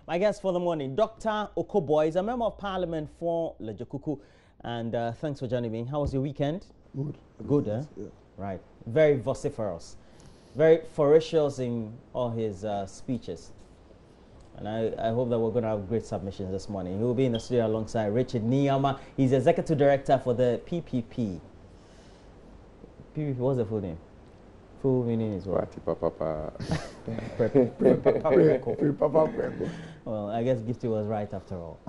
My guest for the morning, Dr. Okoboy, is a member of parliament for Lejokuku. And thanks for joining me. How was your weekend? Good. Good, eh? Yeah. Right. Very vociferous. Very ferocious in all his speeches. And I hope that we're going to have great submissions this morning. He will be in the studio alongside Richard Niyama. He's executive director for the PPP. PPP, what's the full name? Full meaning is what? Well, I guess Gifty was right after all.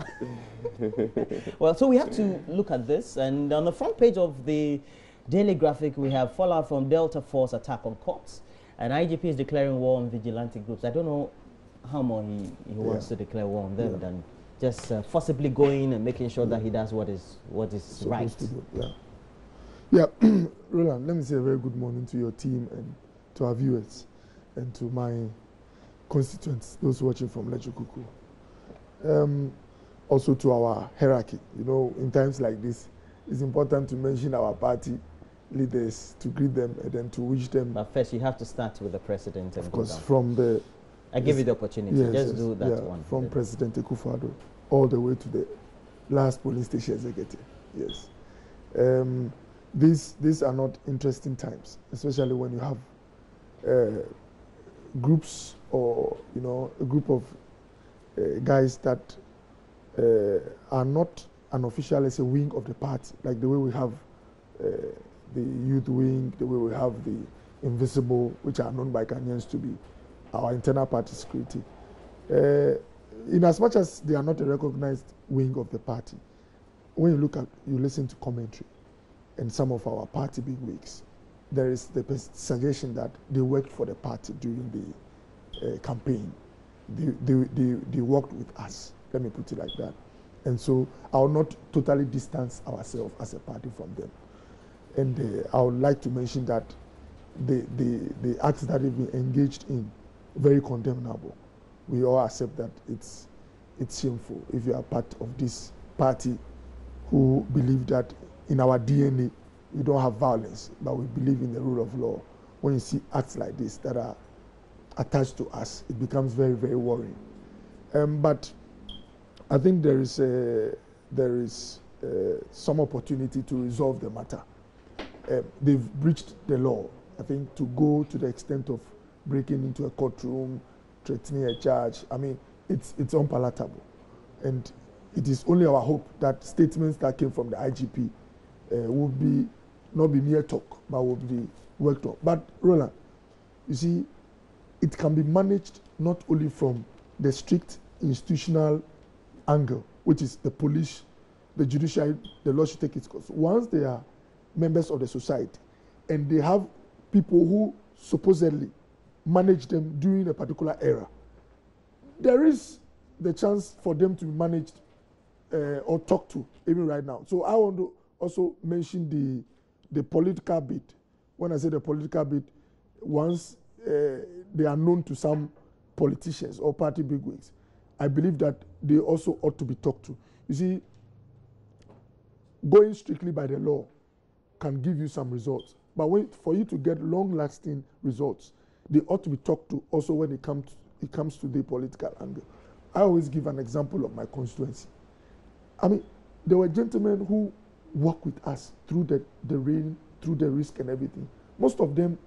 Well, so we have to look at this. And on the front page of the Daily Graphic, we have fallout from Delta Force attack on courts. And IGP is declaring war on vigilante groups. I don't know how more he wants to declare war on them than just forcibly going and making sure that he does what is right. Yeah, Roland, let me say a very good morning to your team and to our viewers and to my constituents, those watching from Lejokuku. Also to our hierarchy. You know, in times like this, it's important to mention our party leaders, to greet them and then to wish them. But first, you have to start with the president. Of course, from the... I give you the opportunity. Just do that one. From President Akufo-Addo all the way to the last polling station executive. Yes. These are not interesting times, especially when you have groups or, you know, a group of guys that are not an official, let's say, wing of the party, like the way we have the youth wing, the way we have the invisible, which are known by Ghanaians to be our internal party security. In as much as they are not a recognized wing of the party, when you listen to commentary and some of our party bigwigs, there is the suggestion that they worked for the party during the campaign. They worked with us. Let me put it like that. And so I will not totally distance ourselves as a party from them. And I would like to mention that the acts that they've been engaged in, very condemnable. We all accept that it's shameful if you are part of this party who believe that in our DNA we don't have violence, but we believe in the rule of law. When you see acts like this that are attached to us, it becomes very, very worrying. But I think there is some opportunity to resolve the matter. They've breached the law. I think to go to the extent of breaking into a courtroom, threatening a judge, I mean, it's unpalatable. And it is only our hope that statements that came from the IGP would not be mere talk, but would be worked on. But Roland, you see, it can be managed not only from the strict institutional angle, which is the police, the judiciary, the law should take its course. Once they are members of the society and they have people who supposedly manage them during a particular era, there is the chance for them to be managed or talked to even right now. So I want to also mention the political bit. When I say the political bit, once they are known to some politicians or party bigwigs, I believe that they also ought to be talked to. You see, going strictly by the law can give you some results. But for you to get long-lasting results, they ought to be talked to also when it comes to the political angle. I always give an example of my constituency. I mean, there were gentlemen who worked with us through the rain, through the risk and everything. Most of them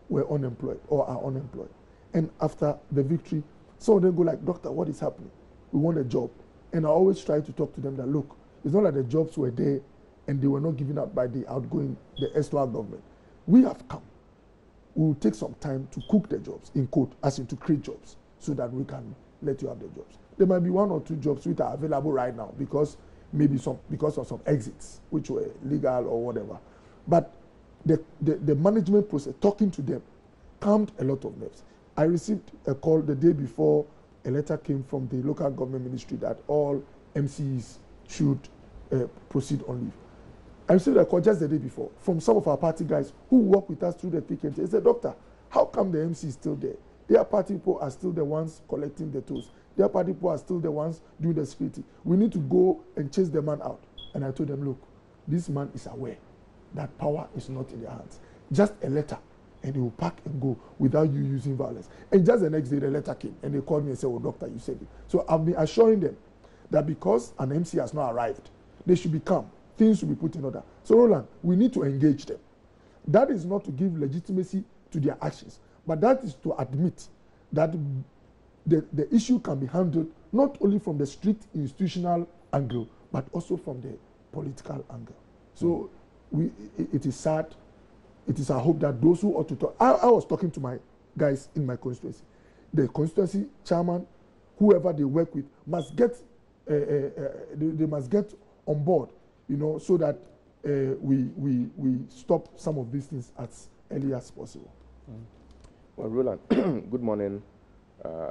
were unemployed or are unemployed. And after the victory, some of them go like, "Doctor, what is happening? We want a job." And I always try to talk to them that, look, it's not like the jobs were there and they were not given out by the erstwhile government. We have come. We will take some time to cook the jobs, in quote, as in to create jobs, so that we can let you have the jobs. There might be 1 or 2 jobs which are available right now because of some exits, which were legal or whatever. But the management process, talking to them, calmed a lot of nerves. I received a call the day before a letter came from the local government ministry that all MCs should proceed on leave. I received a call just the day before from some of our party guys who work with us through the thick and thin. They said, "Doctor, how come the MC is still there? Their party people are still the ones collecting the tolls. Their party people are still the ones doing the security. We need to go and chase the man out." And I told them, look, this man is aware that power is not in their hands. Just a letter and he will pack and go without you using violence. And just the next day, the letter came, and they called me and said, "Oh, doctor, you said it." So I've been assuring them that because an MC has not arrived, they should be calm. Things should be put in order. So Roland, we need to engage them. That is not to give legitimacy to their actions, but that is to admit that the issue can be handled not only from the strict institutional angle, but also from the political angle. So it is sad. It is our hope that those who ought to talk. I was talking to my guys in my constituency. The constituency chairman, whoever they work with, must get they must get on board, you know, so that we stop some of these things as early as possible. Well, Roland, good morning.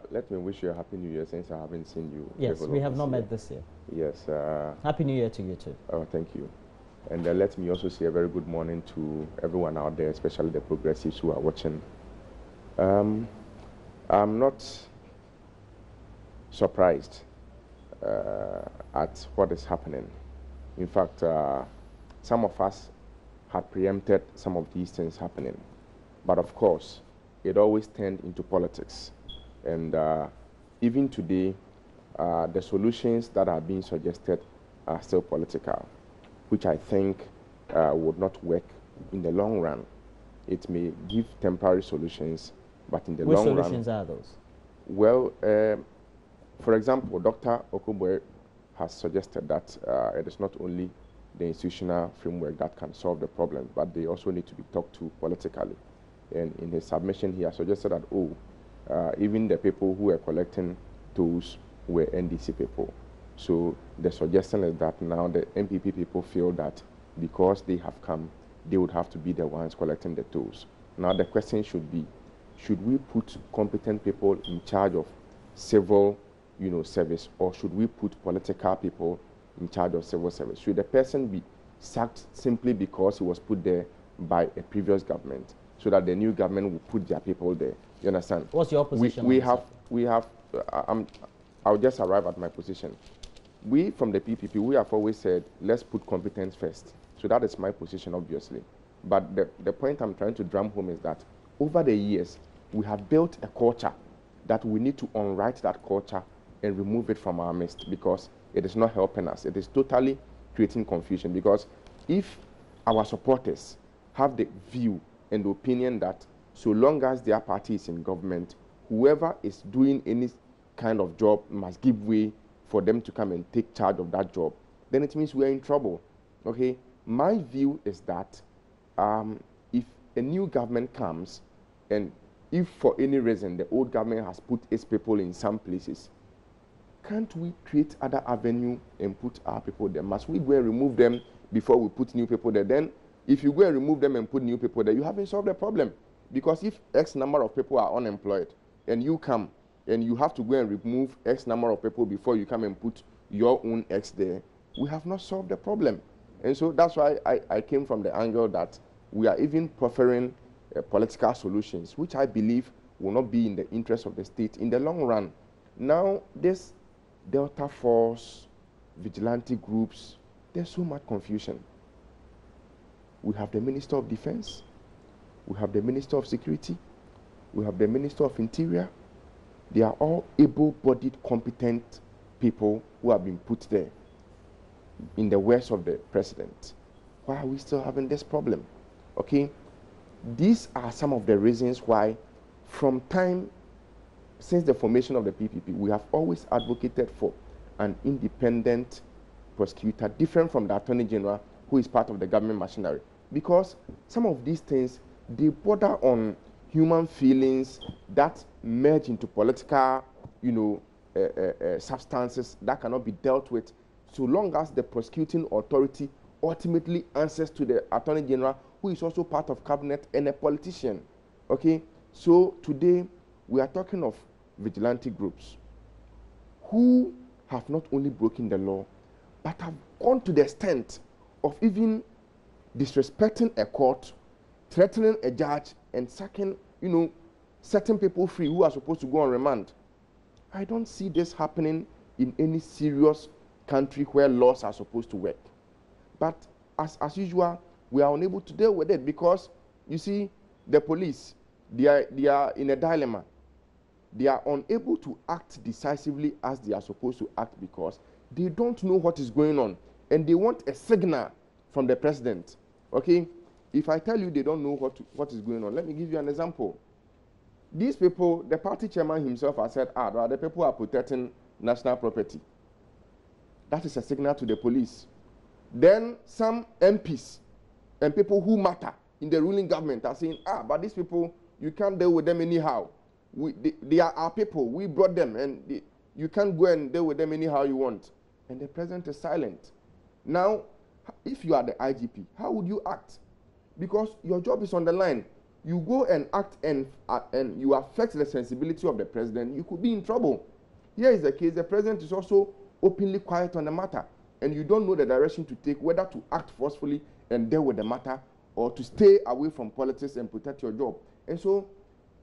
Let me wish you a happy New Year since I haven't seen you. Yes, we have not met this year. Yes. Happy New Year to you too. Oh, thank you. And let me also say a very good morning to everyone out there, especially the progressives who are watching. I'm not surprised at what is happening. In fact, some of us had preempted some of these things happening. But of course, it always turned into politics. And even today, the solutions that are being suggested are still political, which I think would not work in the long run. It may give temporary solutions, but in the long run... Which solutions are those? Well, for example, Dr. Okoboye has suggested that it is not only the institutional framework that can solve the problem, but they also need to be talked to politically. And in his submission, he has suggested that, even the people who were collecting tolls were NDC people. So the suggestion is that now the MPP people feel that because they have come, they would have to be the ones collecting the tolls. Now the question should be, should we put competent people in charge of civil, service, or should we put political people in charge of civil service? Should the person be sacked simply because he was put there by a previous government, so that the new government will put their people there? You understand? What's your position? I'll just arrive at my position. We from the PPP, we have always said, let's put competence first. So that is my position, obviously. But the point I'm trying to drum home is that over the years, we have built a culture that we need to unwrite that culture and remove it from our midst, because it is not helping us. It is totally creating confusion, because if our supporters have the view and the opinion that so long as their party is in government, whoever is doing any kind of job must give way for them to come and take charge of that job, then it means we are in trouble. Okay? My view is that if a new government comes, and if for any reason the old government has put its people in some places, can't we create other avenue and put our people there? Must we go and remove them before we put new people there? Then if you go and remove them and put new people there, you haven't solved the problem. Because if X number of people are unemployed and you come and you have to go and remove X number of people before you come and put your own X there, we have not solved the problem. And so that's why I came from the angle that we are even preferring political solutions, which I believe will not be in the interest of the state in the long run. Now, this Delta Force, vigilante groups, there's so much confusion. We have the Minister of Defense, we have the Minister of Security, we have the Minister of Interior. They are all able-bodied, competent people who have been put there in the words of the president. Why are we still having this problem? Okay, these are some of the reasons why, from time since the formation of the PPP, we have always advocated for an independent prosecutor, different from the Attorney General, who is part of the government machinery. Because some of these things, they border on human feelings that merge into political, substances that cannot be dealt with, so long as the prosecuting authority ultimately answers to the Attorney General, who is also part of cabinet and a politician. Okay, so today we are talking of vigilante groups who have not only broken the law, but have gone to the extent of even disrespecting a court, threatening a judge, and sacking, certain people free who are supposed to go on remand. I don't see this happening in any serious country where laws are supposed to work. But as usual, we are unable to deal with it because, you see, the police, they are in a dilemma. They are unable to act decisively as they are supposed to act because they don't know what is going on, and they want a signal from the president. Okay, if I tell you they don't know what is going on, let me give you an example. These people, the party chairman himself has said, the people are protecting national property. That is a signal to the police. Then some MPs and people who matter in the ruling government are saying, but these people, you can't deal with them anyhow. They are our people. We brought them, and you can't go and deal with them anyhow you want. And the president is silent. Now, if you are the IGP, how would you act? Because your job is on the line. You go and act and you affect the sensibility of the president, you could be in trouble. Here is the case. The president is also openly quiet on the matter, and you don't know the direction to take, whether to act forcefully and deal with the matter or to stay away from politics and protect your job. And so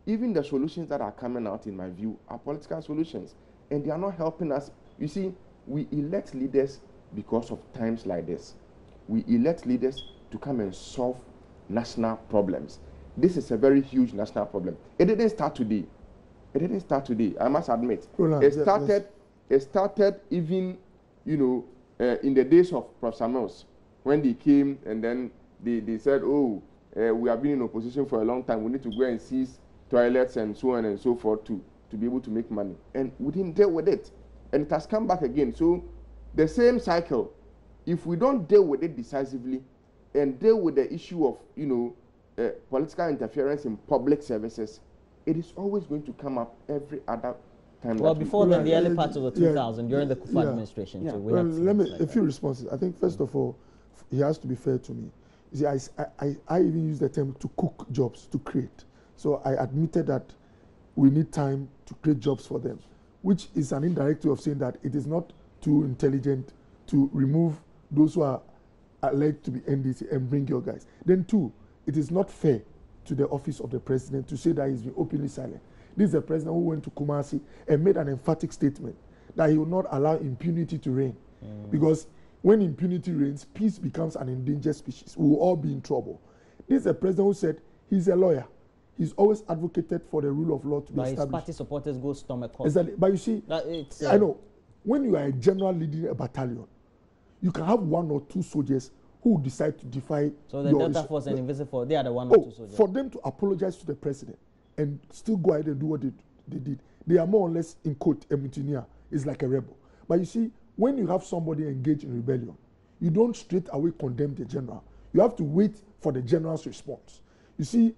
even the solutions that are coming out, in my view, are political solutions, and they are not helping us. You see, we elect leaders because of times like this. We elect leaders to come and solve national problems. This is a very huge national problem. It didn't start today. It didn't start today, I must admit. Roland, it started even, in the days of Prof. Samuels, when they came and then they said, we have been in opposition for a long time. We need to go and seize toilets and so on and so forth to be able to make money. And we didn't deal with it. And it has come back again. So the same cycle, if we don't deal with it decisively and deal with the issue of, political interference in public services, it is always going to come up every other time. Well, before then, the early part of the 2000s, during the Kufuor administration. Yeah. So well, let me a few responses. I think first of all, he has to be fair to me. You see, I even use the term to cook jobs, to create. So I admitted that we need time to create jobs for them, which is an indirect way of saying that it is not too intelligent to remove those who are alleged to be NDC and bring your guys. Then two, it is not fair to the office of the president to say that he's been openly silent. This is the president who went to Kumasi and made an emphatic statement that he will not allow impunity to reign. Because when impunity reigns, peace becomes an endangered species. We will all be in trouble. This is a president who said he's a lawyer. He's always advocated for the rule of law to be established. His party supporters go stomach court. Exactly. But you see, I know, when you are a general leading a battalion, you can have one or two soldiers who decide to defy. So the Delta Force and Invisible Force, they are the one or two soldiers. For them to apologize to the president and still go ahead and do what they did, they are more or less, in quote, a mutineer. It's like a rebel. But you see, when you have somebody engaged in rebellion, you don't straight away condemn the general. You have to wait for the general's response. You see,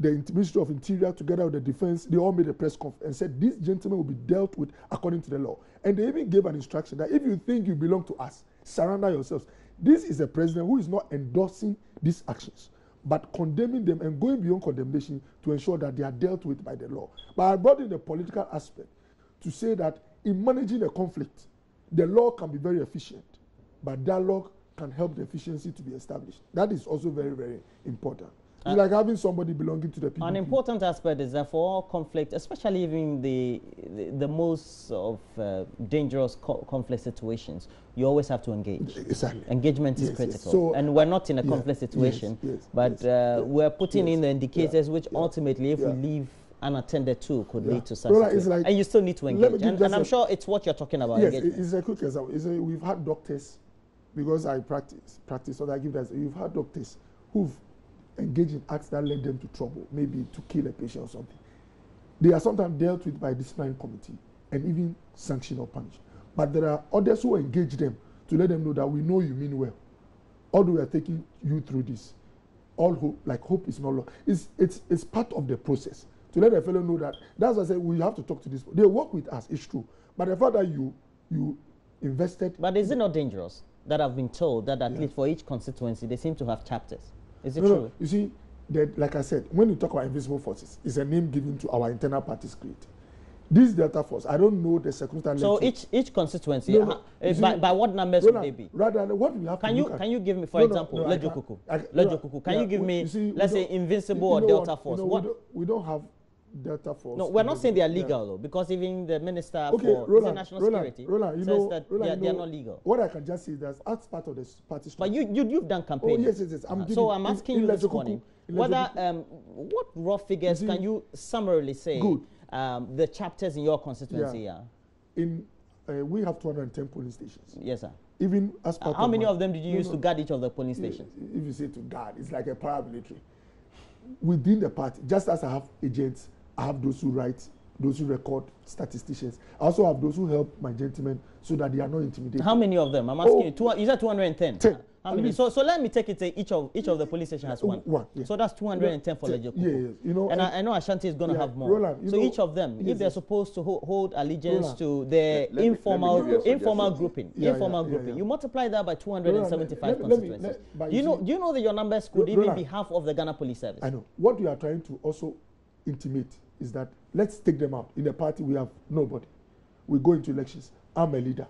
the Ministry of Interior, together with the defense, they all made a press conference and said this gentleman will be dealt with according to the law. And they even gave an instruction that if you think you belong to us, surrender yourselves. This is a president who is not endorsing these actions, but condemning them and going beyond condemnation to ensure that they are dealt with by the law. But I brought in the political aspect to say that in managing a conflict, the law can be very efficient, but dialogue can help the efficiency to be established. That is also very, very important. It's like having somebody belonging to the people. An important aspect is that for all conflict, especially even the most of dangerous conflict situations, you always have to engage. Exactly. Engagement is critical. Yes. So, and we're not in a conflict situation, but we're putting in the indicators which ultimately, if we leave unattended to, could lead to such like, and you still need to engage. And I'm sure it's what you're talking about. Yes, engagement. It's a quick example. We've had doctors, because I practice, so I give that. You've had doctors who've engage in acts that led them to trouble, maybe to kill a patient or something. They are sometimes dealt with by a disciplinary committee and even sanctioned or punished. But there are others who engage them to let them know that we know you mean well. Although we are taking you through this, all hope is not lost. It's part of the process to let a fellow know that. That's why I say we have to talk to this. They work with us, it's true. But the fact that you invested. But is it not dangerous that I've been told that at least for each constituency they seem to have chapters? Is it true? No. You see, like I said, when you talk about invisible forces, it's a name given to our internal parties created. This Delta Force, I don't know the circumstances. So each constituency, by what numbers would they be? Rather, what we have can you give me, for example, Lejo Kuku? Can you give me, let's say, Invincible or Delta Force? We don't have Delta Force. No, we're not saying they are legal, though, because even the Minister for Roland, National Roland, Security Roland, says that they are not legal. What I can just say is that as part of the party structure. But you've done campaigning. Oh, yes. So I'm asking you this morning, whether, what raw figures can you summarily say the chapters in your constituency are? We have 210 polling stations. Yes, sir. Even as part how many of them did you use to guard each of the polling stations? If you say to guard, it's like a paramilitary. Within the party, just as I have agents, I have those who write, those who record, statisticians. I also have those who help my gentlemen so that they are not intimidated. How many of them? I'm asking you. You said 210. 10. How many? So let me take it to each of the police station has one. Yeah. So that's 210 for Legio Kuku. Yeah. And I know Ashanti is going to have more. Roland, so each of them, if they're supposed to hold allegiance to their informal grouping, you multiply that by 275 constituencies. Do you know that your numbers could even be half of the Ghana Police Service? I know. What we are trying to also intimate is that let's take them out. In the party, we have nobody. We go into elections. I'm a leader.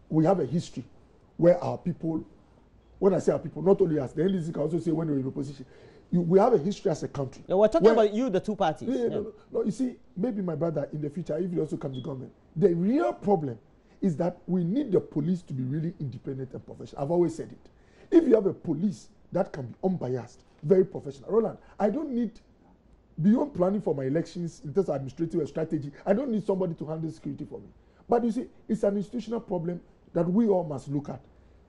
We have a history where our people, when I say our people, not only us, the NDC can also say when we're in opposition, we have a history as a country. Yeah, we're talking about you, the two parties. No, you see, maybe my brother in the future, if he also comes to government, the real problem is that we need the police to be really independent and professional. I've always said it. If you have a police that can be unbiased, very professional. Roland, I don't need, beyond planning for my elections in terms of administrative strategy, I don't need somebody to handle security for me. But you see, it's an institutional problem that we all must look at.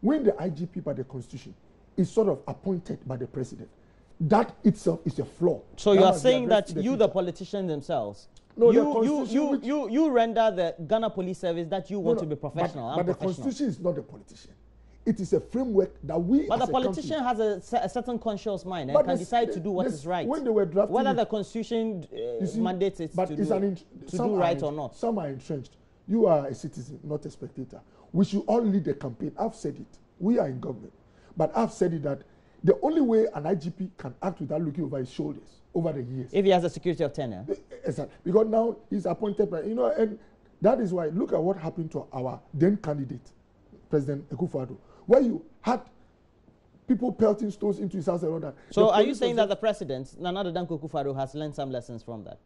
When the IGP by the Constitution is sort of appointed by the president, that itself is a flaw. So you are saying that you, the politicians themselves, you render the Ghana Police Service that you want to be professional. But the Constitution is not the politician. It is a framework that we. But the politician has a certain conscious mind and can decide to do what is right. When they were drafting, whether the Constitution mandates it to do right or not. Some are entrenched. You are a citizen, not a spectator. We should all lead the campaign. I've said it. We are in government. But I've said it that the only way an IGP can act without looking over his shoulders over the years. If he has a security of tenure. Exactly. Because now he's appointed by, and that is why, look at what happened to our then candidate, President Akufo-Addo, where you had people pelting stones into his house and all that. So are you saying that the president, Nana Addo Dankwa Akufo-Addo, has learned some lessons from that?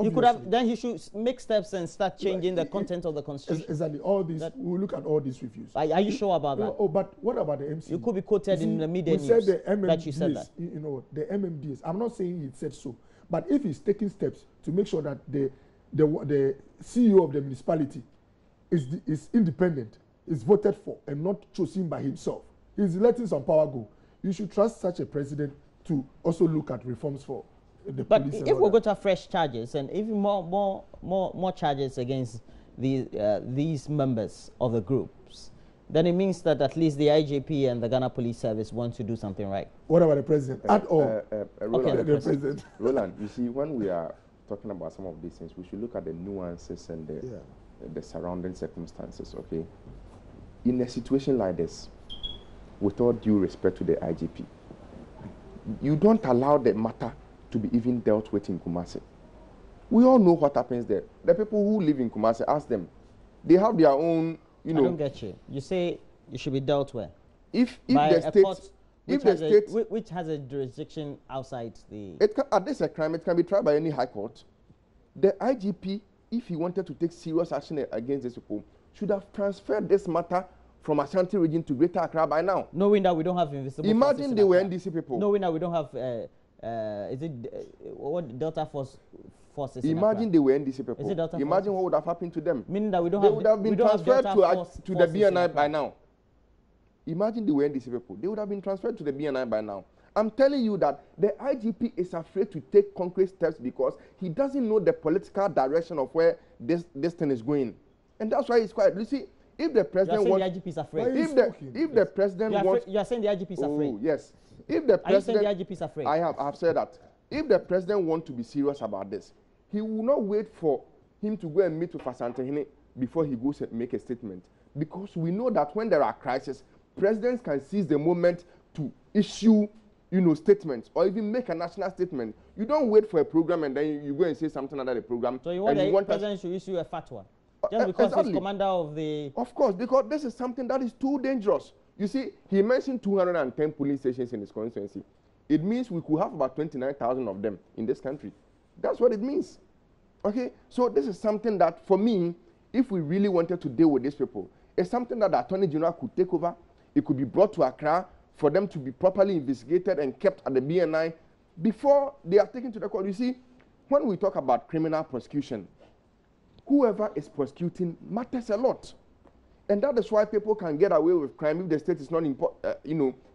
You could have, then he should make steps and start changing the content of the Constitution. Exactly. All these, we'll look at all these reviews. Are you sure about that? But what about the MC? You could be quoted in the media news said the MMDs, that you said that. The MMDs. I'm not saying he said so, but if he's taking steps to make sure that the CEO of the municipality is independent, is voted for, and not chosen by himself, he's letting some power go. You should trust such a president to also look at reforms for. But if we're going to have fresh charges and even more charges against these members of the groups, then it means that at least the IGP and the Ghana Police Service want to do something right. What about the president? At all? Roland, the president. Roland, you see, when we are talking about some of these things, we should look at the nuances and the surrounding circumstances, okay? In a situation like this, with all due respect to the IGP, you don't allow the matter to be even dealt with in Kumasi. We all know what happens there. The people who live in Kumasi, ask them. They have their own, I don't get you. You say you should be dealt with. If the state, which has a jurisdiction outside the. This is a crime. It can be tried by any high court. The IGP, if he wanted to take serious action against these people, should have transferred this matter from Ashanti region to Greater Accra by now. Knowing that we don't have invisible. Imagine they were NDC people. Knowing that we don't have. Is it what Delta forces? Imagine they were NDC people. Is it Delta Imagine what would have happened to them. Meaning that we don't they have. Would have been transferred to the BNI by now. Imagine they were NDC people. They would have been transferred to the BNI by now. I'm telling you that the IGP is afraid to take concrete steps because he doesn't know the political direction of where this thing is going, and that's why he's quiet. You see, if the president wants, the IGP is afraid. If the president wants, you are saying the IGP is afraid. Oh yes. If the president, are you saying the IGP is afraid? I've said that. If the president wants to be serious about this, he will not wait for him to go and meet with Asantehene before he goes and make a statement. Because we know that when there are crises, presidents can seize the moment to issue, statements or even make a national statement. You don't wait for a program and then you go and say something under the program. So you want the president should issue a fatwa? Just because he's commander of the... Of course, because this is something that is too dangerous. You see, he mentioned 210 police stations in his constituency. it means we could have about 29,000 of them in this country. That's what it means. Okay, so this is something that, for me, if we really wanted to deal with these people, it's something that the Attorney General could take over. It could be brought to Accra for them to be properly investigated and kept at the BNI before they are taken to the court. You see, when we talk about criminal prosecution, whoever is prosecuting matters a lot. And that is why people can get away with crime if the state is not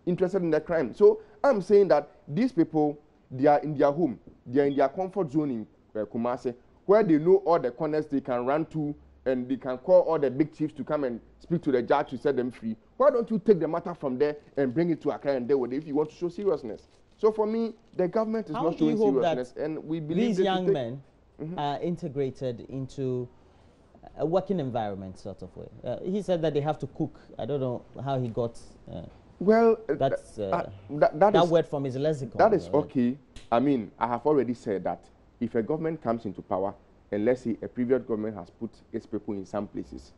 interested in the crime. So I'm saying that these people, they are in their home, they are in their comfort zone in Kumasi, where they know all the corners they can run to, and they can call all the big chiefs to come and speak to the judge to set them free. Why don't you take the matter from there and bring it to Accra and deal with it if you want to show seriousness? So for me, the government is not showing seriousness, and we believe these young men are integrated into a working environment sort of way. He said that they have to cook. I don't know how he got that word from his lexicon. That is okay. I mean, I have already said that if a government comes into power, and let's say a previous government has put its people in some places,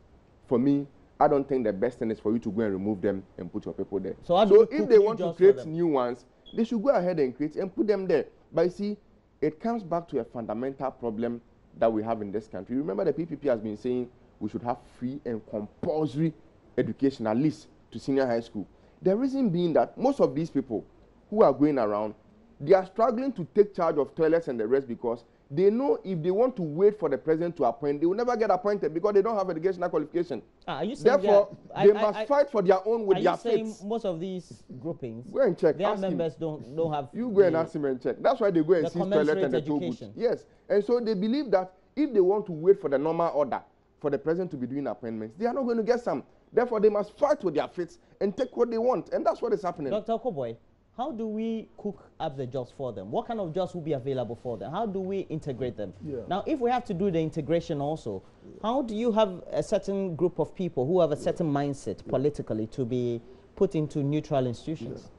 for me, I don't think the best thing is for you to go and remove them and put your people there. So if they want to create new ones, they should go ahead and create and put them there. But you see, it comes back to a fundamental problem that we have in this country. Remember, the PPP has been saying we should have free and compulsory education, at least to senior high school. The reason being that most of these people who are going around, they are struggling to take charge of toilets and the rest because they know if they want to wait for the president to appoint, they will never get appointed because they don't have educational qualification. Are you saying therefore, they must fight for their own with their faith. Are you saying most of these groupings, go and check, their members don't have... You go and ask him and check. That's why they go and see toilet and the toll booths. Yes. And so they believe that if they want to wait for the normal order for the president to be doing appointments, they are not going to get some. Therefore, they must fight with their faith and take what they want. And that's what is happening. Dr. Okoboy, how do we cook up the jobs for them? What kind of jobs will be available for them? How do we integrate them? Yeah. Now, if we have to do the integration also, how do you have a certain group of people who have a certain mindset politically to be put into neutral institutions?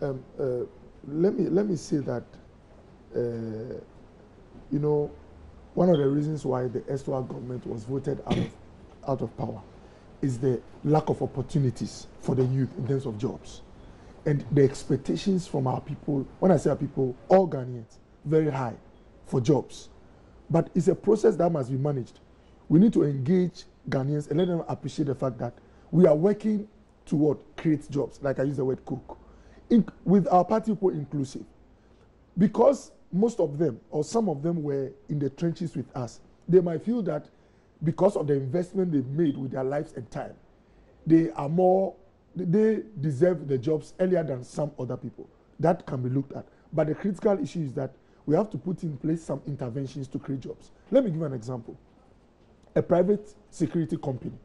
Yeah. Let me say that, you know, one of the reasons why the erstwhile government was voted out of power is the lack of opportunities for the youth in terms of jobs. And the expectations from our people, when I say our people, all Ghanaians, very high for jobs. But it's a process that must be managed. We need to engage Ghanaians and let them appreciate the fact that we are working toward create jobs, like I use the word cook, with our party people inclusive. Because most of them, or some of them were in the trenches with us, they might feel that because of the investment they've made with their lives and time, they deserve the jobs earlier than some other people. That can be looked at. But the critical issue is that we have to put in place some interventions to create jobs. Let me give an example. A private security company,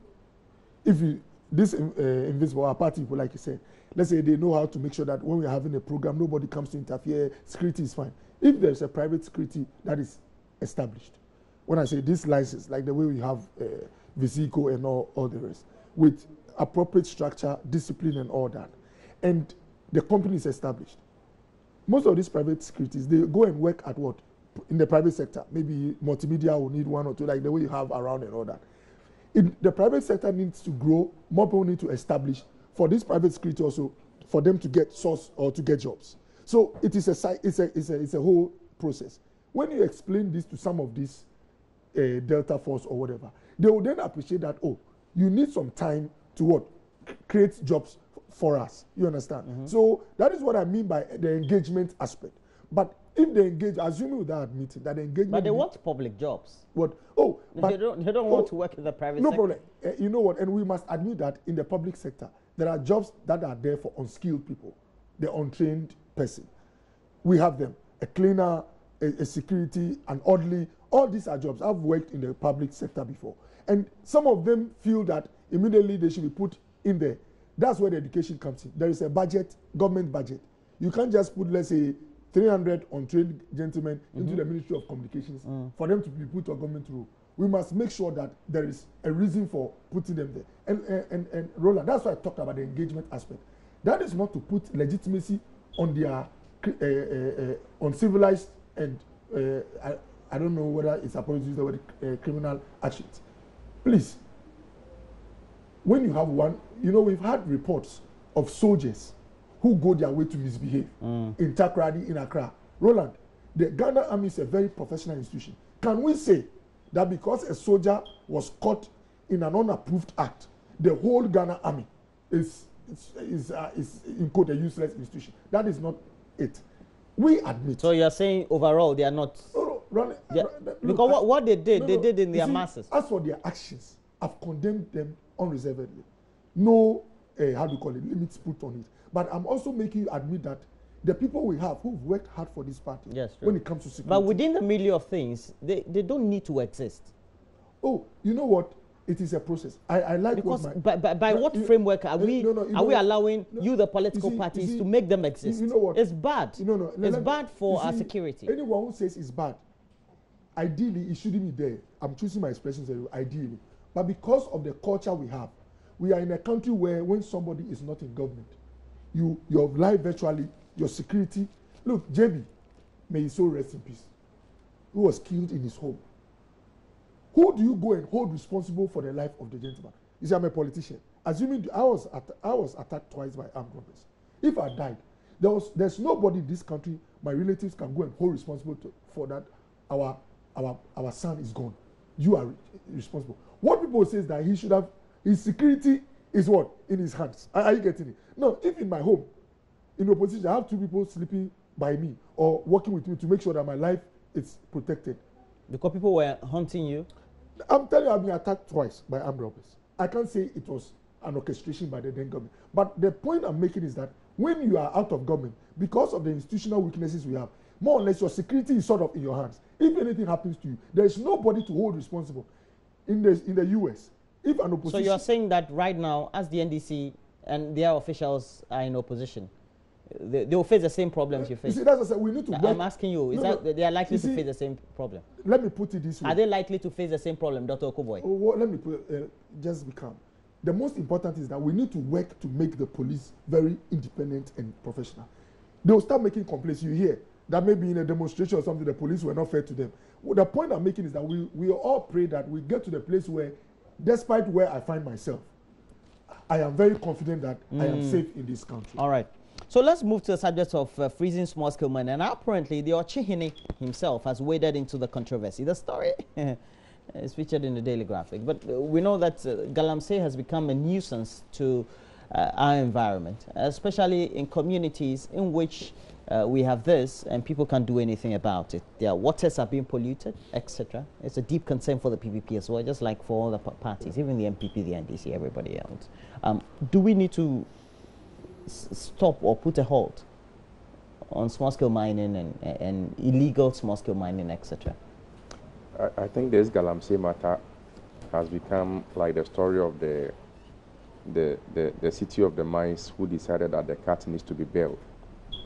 invisible, our party people, like you said, let's say they know how to make sure that when we're having a program, nobody comes to interfere, security is fine. If there's a private security that is established, when I say this license, like the way we have Visico and all the rest, with appropriate structure, discipline and all that, and the company is established, most of these private securities, they go and work at what? In the private sector. Maybe multimedia will need one or two, like the way you have around and all that. The private sector needs to grow, more people need to establish for this private security also, for them to get source or to get jobs. So it is it's a whole process. When you explain this to some of these Delta Force or whatever, they will then appreciate that, oh, you need some time to what? Create jobs for us. You understand? Mm-hmm. So that is what I mean by the engagement aspect. But if they engage, assuming without admitting that the engagement... But they want public jobs. What? Oh, but they don't want to work in the private sector. No problem. You know what? And we must admit that in the public sector, there are jobs that are there for unskilled people, the untrained person. We have them. A cleaner, a security, an orderly. All these are jobs. I've worked in the public sector before. And some of them feel that immediately they should be put in there. That's where the education comes in. There is a budget, government budget. You can't just put, let's say, 300 untrained gentlemen into the Ministry of Communications for them to be put to a government role. We must make sure that there is a reason for putting them there. And Roland, that's why I talked about the engagement aspect. That is not to put legitimacy on their uncivilized and I don't know whether it's supposed to use the word criminal actions. Please, when you have one, you know, we've had reports of soldiers who go their way to misbehave in Takoradi, in Accra. Roland, the Ghana Army is a very professional institution. Can we say that because a soldier was caught in an unapproved act, the whole Ghana Army is in quote a useless institution? That is not it. We admit. So you are saying overall they are not. Because what they did, they did in their masses. As for their actions, I've condemned them unreservedly. No, how do you call it, limits put on it. But I'm also making you admit that the people we have who've worked hard for this party, yes, when it comes to security. But within the milieu of things, they don't need to exist. Oh, you know what? It is a process. I like because what by what framework are we allowing you, the political parties, to make them exist? You know what? It's bad. It's bad for our security. Anyone who says it's bad, ideally, it shouldn't be there. I'm choosing my expressions ideally. But because of the culture we have, we are in a country where when somebody is not in government, your life virtually, your security. Look, JB, may his soul rest in peace, who was killed in his home. Who do you go and hold responsible for the life of the gentleman? You see, I'm a politician. Assuming I was attacked twice by armed robbers. If I died, there's nobody in this country my relatives can go and hold responsible for that. Our son is gone. You are responsible. What people say is that he should have, his security is what? In his hands. Are you getting it? No, if in my home, in opposition, I have two people sleeping by me or working with me to make sure that my life is protected. Because people were hunting you? I'm telling you, I've been attacked twice by armed robbers. I can't say it was an orchestration by the then government. But the point I'm making is that when you are out of government, because of the institutional weaknesses we have, more or less your security is sort of in your hands. If anything happens to you, there is nobody to hold responsible. In the US, if an opposition... So you're saying that right now, as the NDC and their officials are in opposition, they will face the same problems you face? You see, that's what I said, we need to... I'm asking you, they are likely to face the same problem? Let me put it this way. Are they likely to face the same problem, Dr. Okoboy? Oh, let me put just be calm. The most important is that we need to work to make the police very independent and professional. They will start making complaints. You hear that maybe in a demonstration or something, the police were not fair to them. Well, the point I'm making is that we all pray that we get to the place where, despite where I find myself, I am very confident that I am safe in this country. All right. So let's move to the subject of freezing small-scale mining. And apparently, the Ochihini himself has waded into the controversy. The story is featured in the Daily Graphic. But we know that Galamsey has become a nuisance to our environment, especially in communities in which we have this and people can't do anything about it. Their waters are being polluted, etc. It's a deep concern for the PPP as well, just like for all the parties, even the MPP, the NDC, everybody else. Do we need to stop or put a halt on small-scale mining and illegal small-scale mining, etc.? I think this Galamsey matter has become like the story of the city of the mines who decided that the cat needs to be bailed,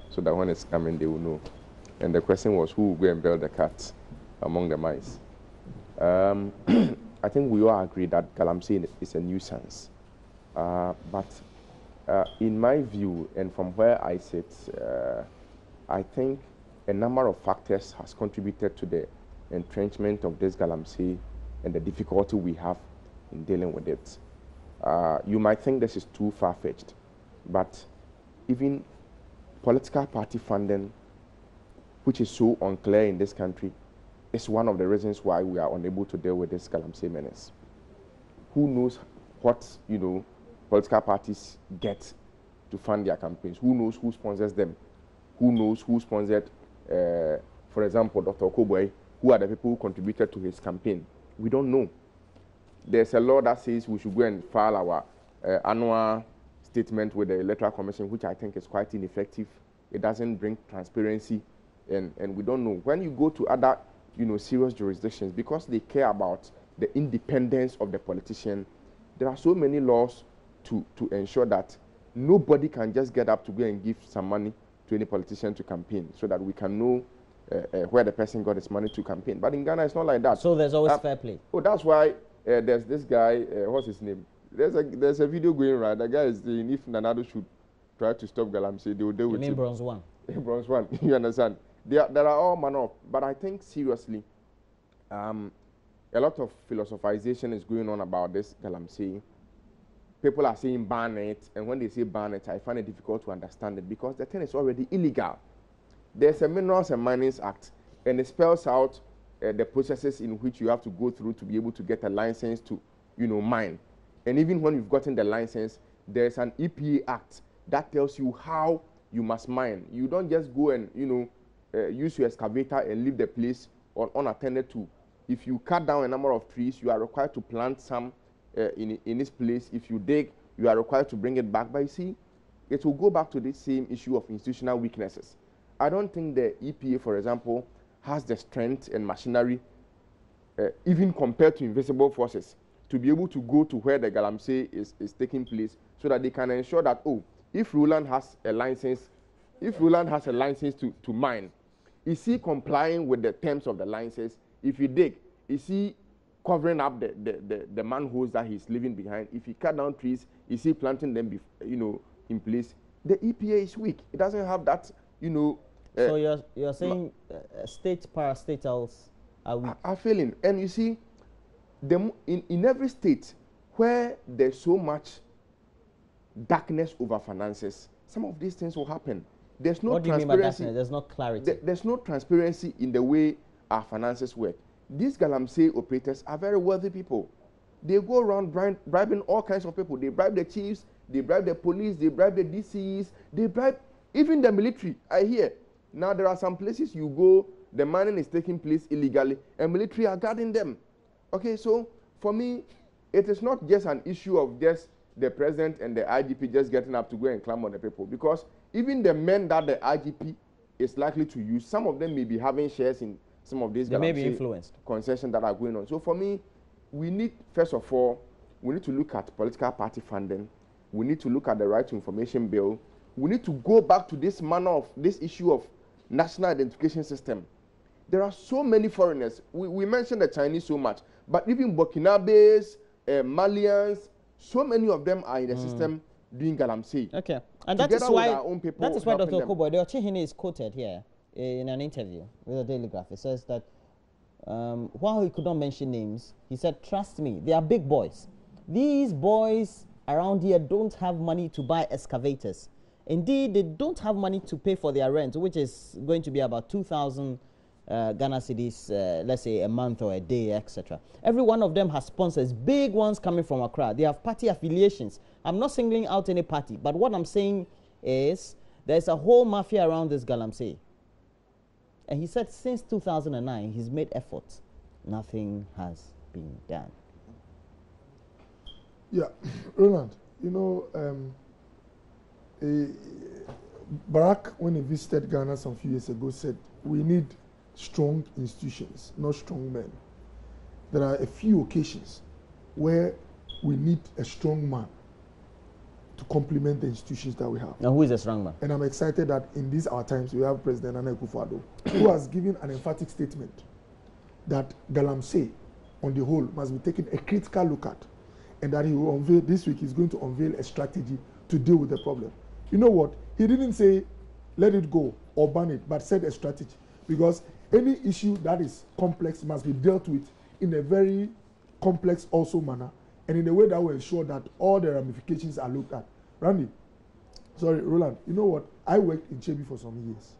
so that when it's coming they will know. And the question was, who will go and bail the cat among the mice? I think we all agree that Galamsey is a nuisance, but in my view, and from where I sit, I think a number of factors has contributed to the entrenchment of this Galamsey and the difficulty we have in dealing with it. You might think this is too far-fetched, but even political party funding, which is so unclear in this country, is one of the reasons why we are unable to deal with this Galamsey menace. Who knows what, political parties get to fund their campaigns? Who knows who sponsors them? Who knows who sponsored, for example, Dr. Okoboy? Who are the people who contributed to his campaign? We don't know. There's a law that says we should go and file our annual statement with the Electoral Commission, which I think is quite ineffective. It doesn't bring transparency, and we don't know. When you go to other, serious jurisdictions, because they care about the independence of the politician, there are so many laws to ensure that nobody can just get up to go and give some money to any politician to campaign, so that we can know where the person got his money to campaign. But in Ghana, it's not like that. So there's always fair play. Oh, that's why there's this guy, what's his name? There's a video going around. The guy is saying if Nanado should try to stop Galamsey, they will deal with him. Bronze One. Bronze One, you understand? There are all manner of, but I think seriously, a lot of philosophization is going on about this Galamsey. people are saying ban it, and when they say ban it, I find it difficult to understand it because the thing is already illegal. There's a Minerals and Minings Act, and it spells out the processes in which you have to go through to be able to get a license to, mine. And even when you've gotten the license, there's an EPA Act that tells you how you must mine. You don't just go and, use your excavator and leave the place unattended to. If you cut down a number of trees, you are required to plant some in this place. If you dig, you are required to bring it back. But you see, it will go back to the same issue of institutional weaknesses. I don't think the EPA, for example, has the strength and machinery, even compared to invisible forces, to be able to go to where the Galamsey is taking place so that they can ensure that, if Roland has a license, to mine, is he complying with the terms of the license? If he dig, is he covering up the manholes that he's leaving behind? If he cut down trees, is he planting them, in place? The EPA is weak. It doesn't have that, so you're saying state parastatals are weak? Are failing. And you see, in every state where there's so much darkness over finances, some of these things will happen. There's no what do you mean by darkness? There's no clarity. There's no transparency in the way our finances work. These Galamsey operators are very wealthy people. They go around bribing all kinds of people. They bribe the chiefs, they bribe the police, they bribe the DCs, they bribe even the military. I hear. Now there are some places you go, the mining is taking place illegally, and military are guarding them. Okay, so for me, it is not just an issue of just the president and the IGP just getting up to go and climb on the people, because even the men that the IGP is likely to use, some of them may be having shares in some of these concessions that are going on. So for me, we need, first of all, we need to look at political party funding. We need to look at the Right to Information Bill. We need to go back to this issue of national identification system. There are so many foreigners. We mentioned the Chinese so much, but even Burkinabes, Malians, so many of them are in the system doing Galamsey. Okay, and that is why Dr. Okoboy, the Ochihine is quoted here in an interview with the Daily Graph. It says that while he could not mention names, he said, "Trust me, they are big boys. These boys around here don't have money to buy excavators. Indeed, they don't have money to pay for their rent, which is going to be about 2,000 Ghana cedis, let's say a month or a day, etc. Every one of them has sponsors, big ones coming from Accra. They have party affiliations. I'm not singling out any party, but what I'm saying is there's a whole mafia around this Galamsey." And he said since 2009, he's made efforts. Nothing has been done. Yeah, Roland, Barack, when he visited Ghana some few years ago, said we need strong institutions, not strong men. There are a few occasions where we need a strong man to complement the institutions that we have. Now, who is a strong man? And I'm excited that in these our times we have President Nana Akufo-Addo, who has given an emphatic statement that Galamsey, on the whole, must be taken a critical look at, and that he will unveil this week. He's going to unveil a strategy to deal with the problem. You know what? He didn't say let it go or ban it, but said a strategy, because any issue that is complex must be dealt with in a very complex also manner, and in a way that will ensure that all the ramifications are looked at. Roland, you know what? I worked in Chebi for some years.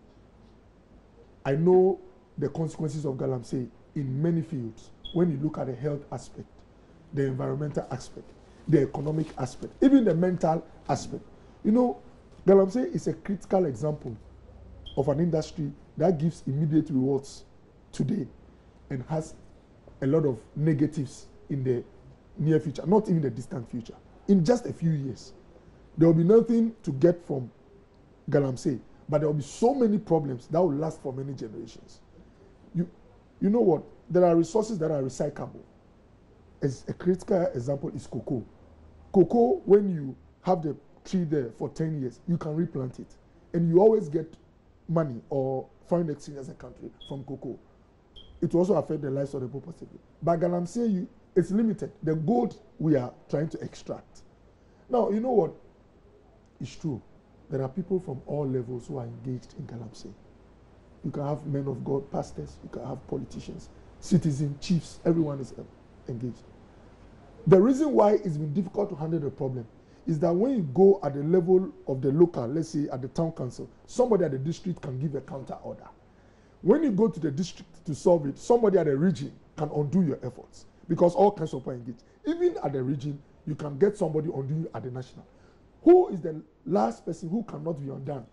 I know the consequences of Galamsey in many fields. When you look at the health aspect, the environmental aspect, the economic aspect, even the mental aspect. Galamsey is a critical example of an industry that gives immediate rewards today and has a lot of negatives in the near future, not even the distant future. In just a few years, there will be nothing to get from Galamsey, but there will be so many problems that will last for many generations. You know what? There are resources that are recyclable. As a critical example is cocoa. Cocoa, when you have the tree there for 10 years, you can replant it. And you always get money or foreign exchange as a country from cocoa. It will also affect the lives of the people positively. But Galamsey, it's limited. The gold we are trying to extract. Now, you know what? It's true. There are people from all levels who are engaged in Galamsey. You can have men of God, pastors, you can have politicians, citizens, chiefs, everyone is engaged. The reason why it's been difficult to handle the problem is that when you go at the level of the local, let's say at the town council, somebody at the district can give a counter order. When you go to the district to solve it, somebody at the region can undo your efforts because all kinds of people are engaged. Even at the region, you can get somebody undo you at the national. Who is the last person who cannot be undone?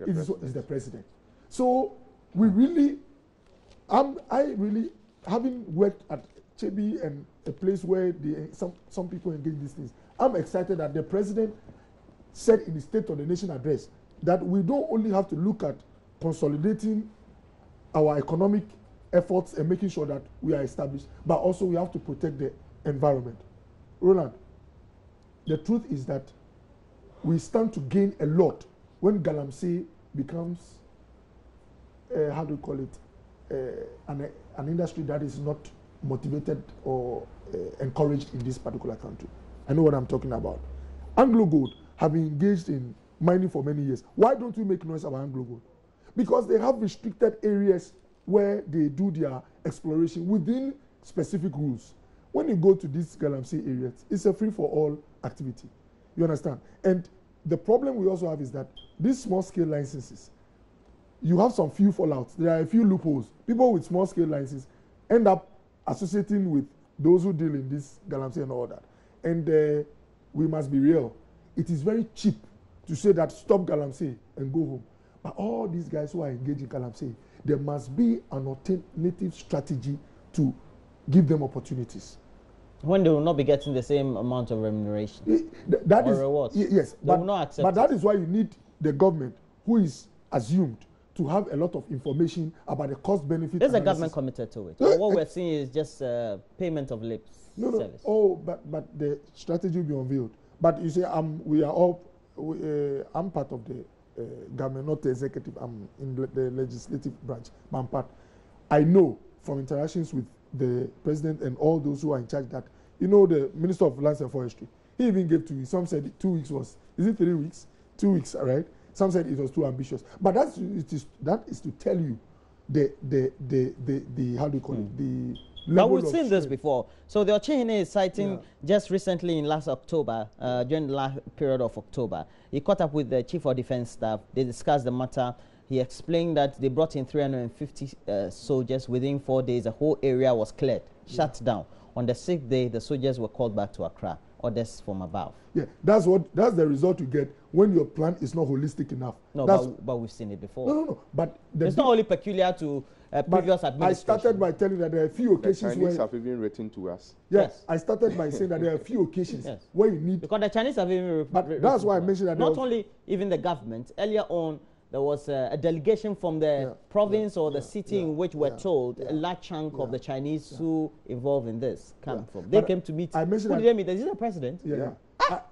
It is the president. So we really, I really, having worked at Chebi and a place where some people engage these things, I'm excited that the president said in the State of the Nation address that we don't only have to look at consolidating our economic efforts and making sure that we are established, but also we have to protect the environment. Roland, the truth is that we stand to gain a lot when Galamsey becomes, how do you call it, an industry that is not motivated or encouraged in this particular country. I know what I'm talking about. Anglo Gold have been engaged in mining for many years. Why don't we make noise about Anglo Gold? Because they have restricted areas where they do their exploration within specific rules. When you go to these Galamsey areas, it's a free-for-all activity. You understand? And the problem we also have is that these small-scale licenses, you have some few fallouts. There are a few loopholes. People with small-scale licenses end up associating with those who deal in this Galamsey and all that. And we must be real. It is very cheap to say that stop Galamsey and go home. But all these guys who are engaged in Galamsey, there must be an alternative strategy to give them opportunities. When they will not be getting the same amount of remuneration that or is, rewards. Yes, they will not accept but that is why you need the government, who is assumed to have a lot of information about the cost benefit. Is the government committed to it? What we're seeing is just payment of lip service. Oh, but the strategy will be unveiled. But you see, we are all. I'm part of the government, not the executive. I'm in the legislative branch. But I'm part. I know from interactions with the president and all those who are in charge that, you know, the Minister of Lands and Forestry, he even gave 2 weeks. Some said 2 weeks was, is it 3 weeks? 2 weeks, right? Some said it was too ambitious. But that is to tell you the how do you call it? The but we've seen this before. So the Ochehene is citing just recently in last October, during the last period of October, he caught up with the Chief of Defense Staff. They discussed the matter. He explained that they brought in 350 soldiers. Within 4 days, the whole area was cleared, shut down. On the 6th day, the soldiers were called back to Accra. Orders from above. Yeah, that's the result you get when your plan is not holistic enough. No, but we've seen it before. No. But it's not only peculiar to previous administration. I started by telling that there are a few occasions the Chinese have even written to us. Yes, I started by saying that there are a few occasions where you need. Because the Chinese have even. But that's why I mentioned that. Not only even the government. Earlier on, there was a delegation from the province or the city in which we're told a large chunk of the Chinese who involved in this come from. They came to meet. I mentioned who did they meet? Is it the president? Yeah.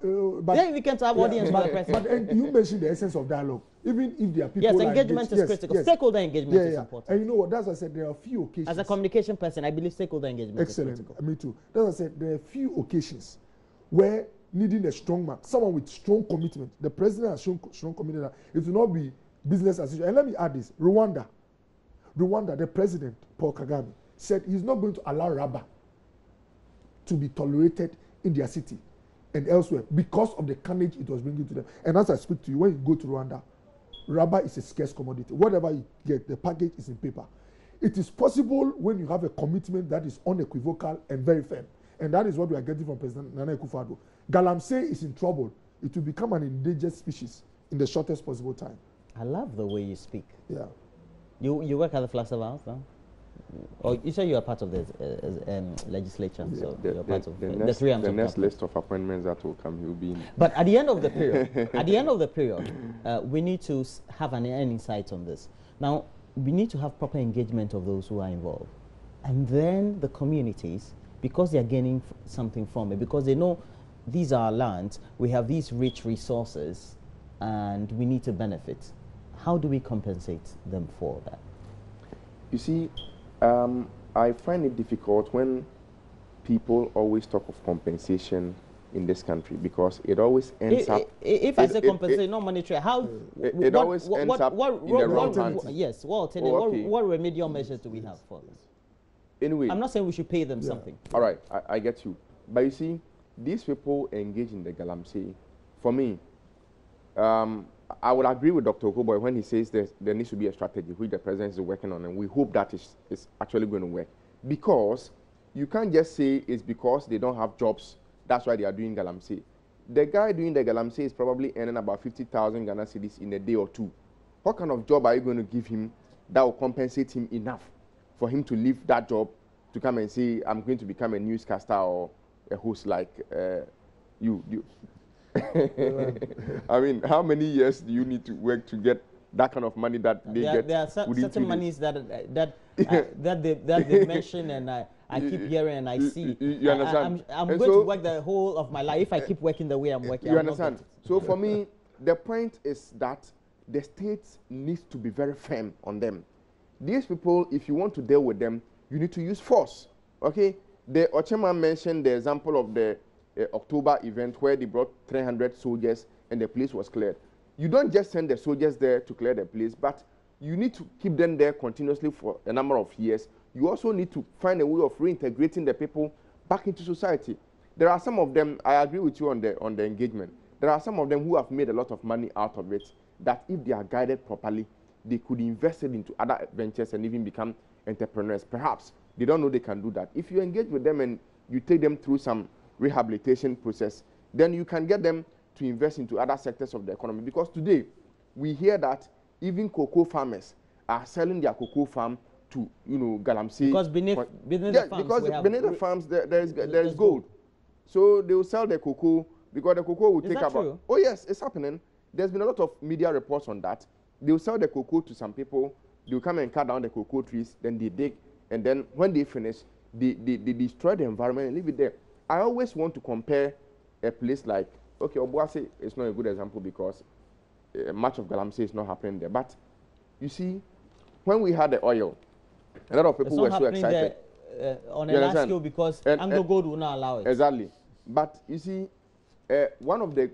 But then we came to have audience with the president. But you mentioned the essence of dialogue. Even if there are people. Yes, engagement is critical. Stakeholder engagement is important. And you know what? That's why I said there are a few occasions. As a communication person, I believe stakeholder engagement is critical. Excellent. Me too. That's why I said there are a few occasions where needing a strong man, someone with strong commitment. The president has shown strong commitment. It will not be business as usual. And let me add this. Rwanda, the president, Paul Kagame, said he's not going to allow rubber to be tolerated in their city and elsewhere because of the carnage it was bringing to them. And as I speak to you, when you go to Rwanda, rubber is a scarce commodity. Whatever you get, the package is in paper. It is possible when you have a commitment that is unequivocal and very firm. And that is what we are getting from President Nana Akufo-Addo. Galamsey is in trouble. It will become an endangered species in the shortest possible time. I love the way you speak. Yeah. You work at the Flagstaff House now? Or you say you are part of the legislature, so you're part of the three arms. The next list of appointments that will come, he will be in. But at the end of the period, we need to have an insight on this. Now, we need to have proper engagement of those who are involved. And then the communities, because they are gaining something from it, because they know these are our lands, we have these rich resources, and we need to benefit. How do we compensate them for that? You see, I find it difficult when people always talk of compensation in this country because it always ends up. If I say compensation, not monetary, how? It always ends up in the wrong hands. Yes, what remedial measures do we have for this? Anyway, I'm not saying we should pay them something. All right, I get you. But you see, these people engage in the galamsey. For me, I would agree with Dr. Okoboy when he says there needs to be a strategy which the president is working on, and we hope that is actually going to work. Because you can't just say it's because they don't have jobs, that's why they are doing galamsey. The guy doing the galamsey is probably earning about 50,000 Ghana cedis in a day or two. What kind of job are you going to give him that will compensate him enough for him to leave that job to come and say, I'm going to become a newscaster or a host like you? I mean, how many years do you need to work to get that kind of money that they get? There are certain monies that they mention, and I keep hearing and I see. You understand? I'm going to work the whole of my life if I keep working the way I'm working. You understand? So for me, the point is that the state needs to be very firm on them. These people, if you want to deal with them, you need to use force. Okay? The Ochema mentioned the example of the October event where they brought 300 soldiers and the place was cleared. You don't just send the soldiers there to clear the place, but you need to keep them there continuously for a number of years. You also need to find a way of reintegrating the people back into society. There are some of them, I agree with you on the engagement. There are some of them who have made a lot of money out of it, that if they are guided properly, they could invest it into other ventures and even become entrepreneurs. Perhaps they don't know they can do that. If you engage with them and you take them through some rehabilitation process, then you can get them to invest into other sectors of the economy. Because today, we hear that even cocoa farmers are selling their cocoa farm to, galamsey. Because beneath the farms, there is gold. So they will sell the cocoa, because the cocoa will take about... True? Oh yes, it's happening. There's been a lot of media reports on that. They will sell the cocoa to some people, they will come and cut down the cocoa trees, then they dig, and then when they finish, they destroy the environment and leave it there. I always want to compare a place like, okay, Obuasi is not a good example because much of galamsey is not happening there. But you see, when we had the oil, a lot of people were so excited. On a large scale because Anglo Gold will not allow it. Exactly. But you see, one of the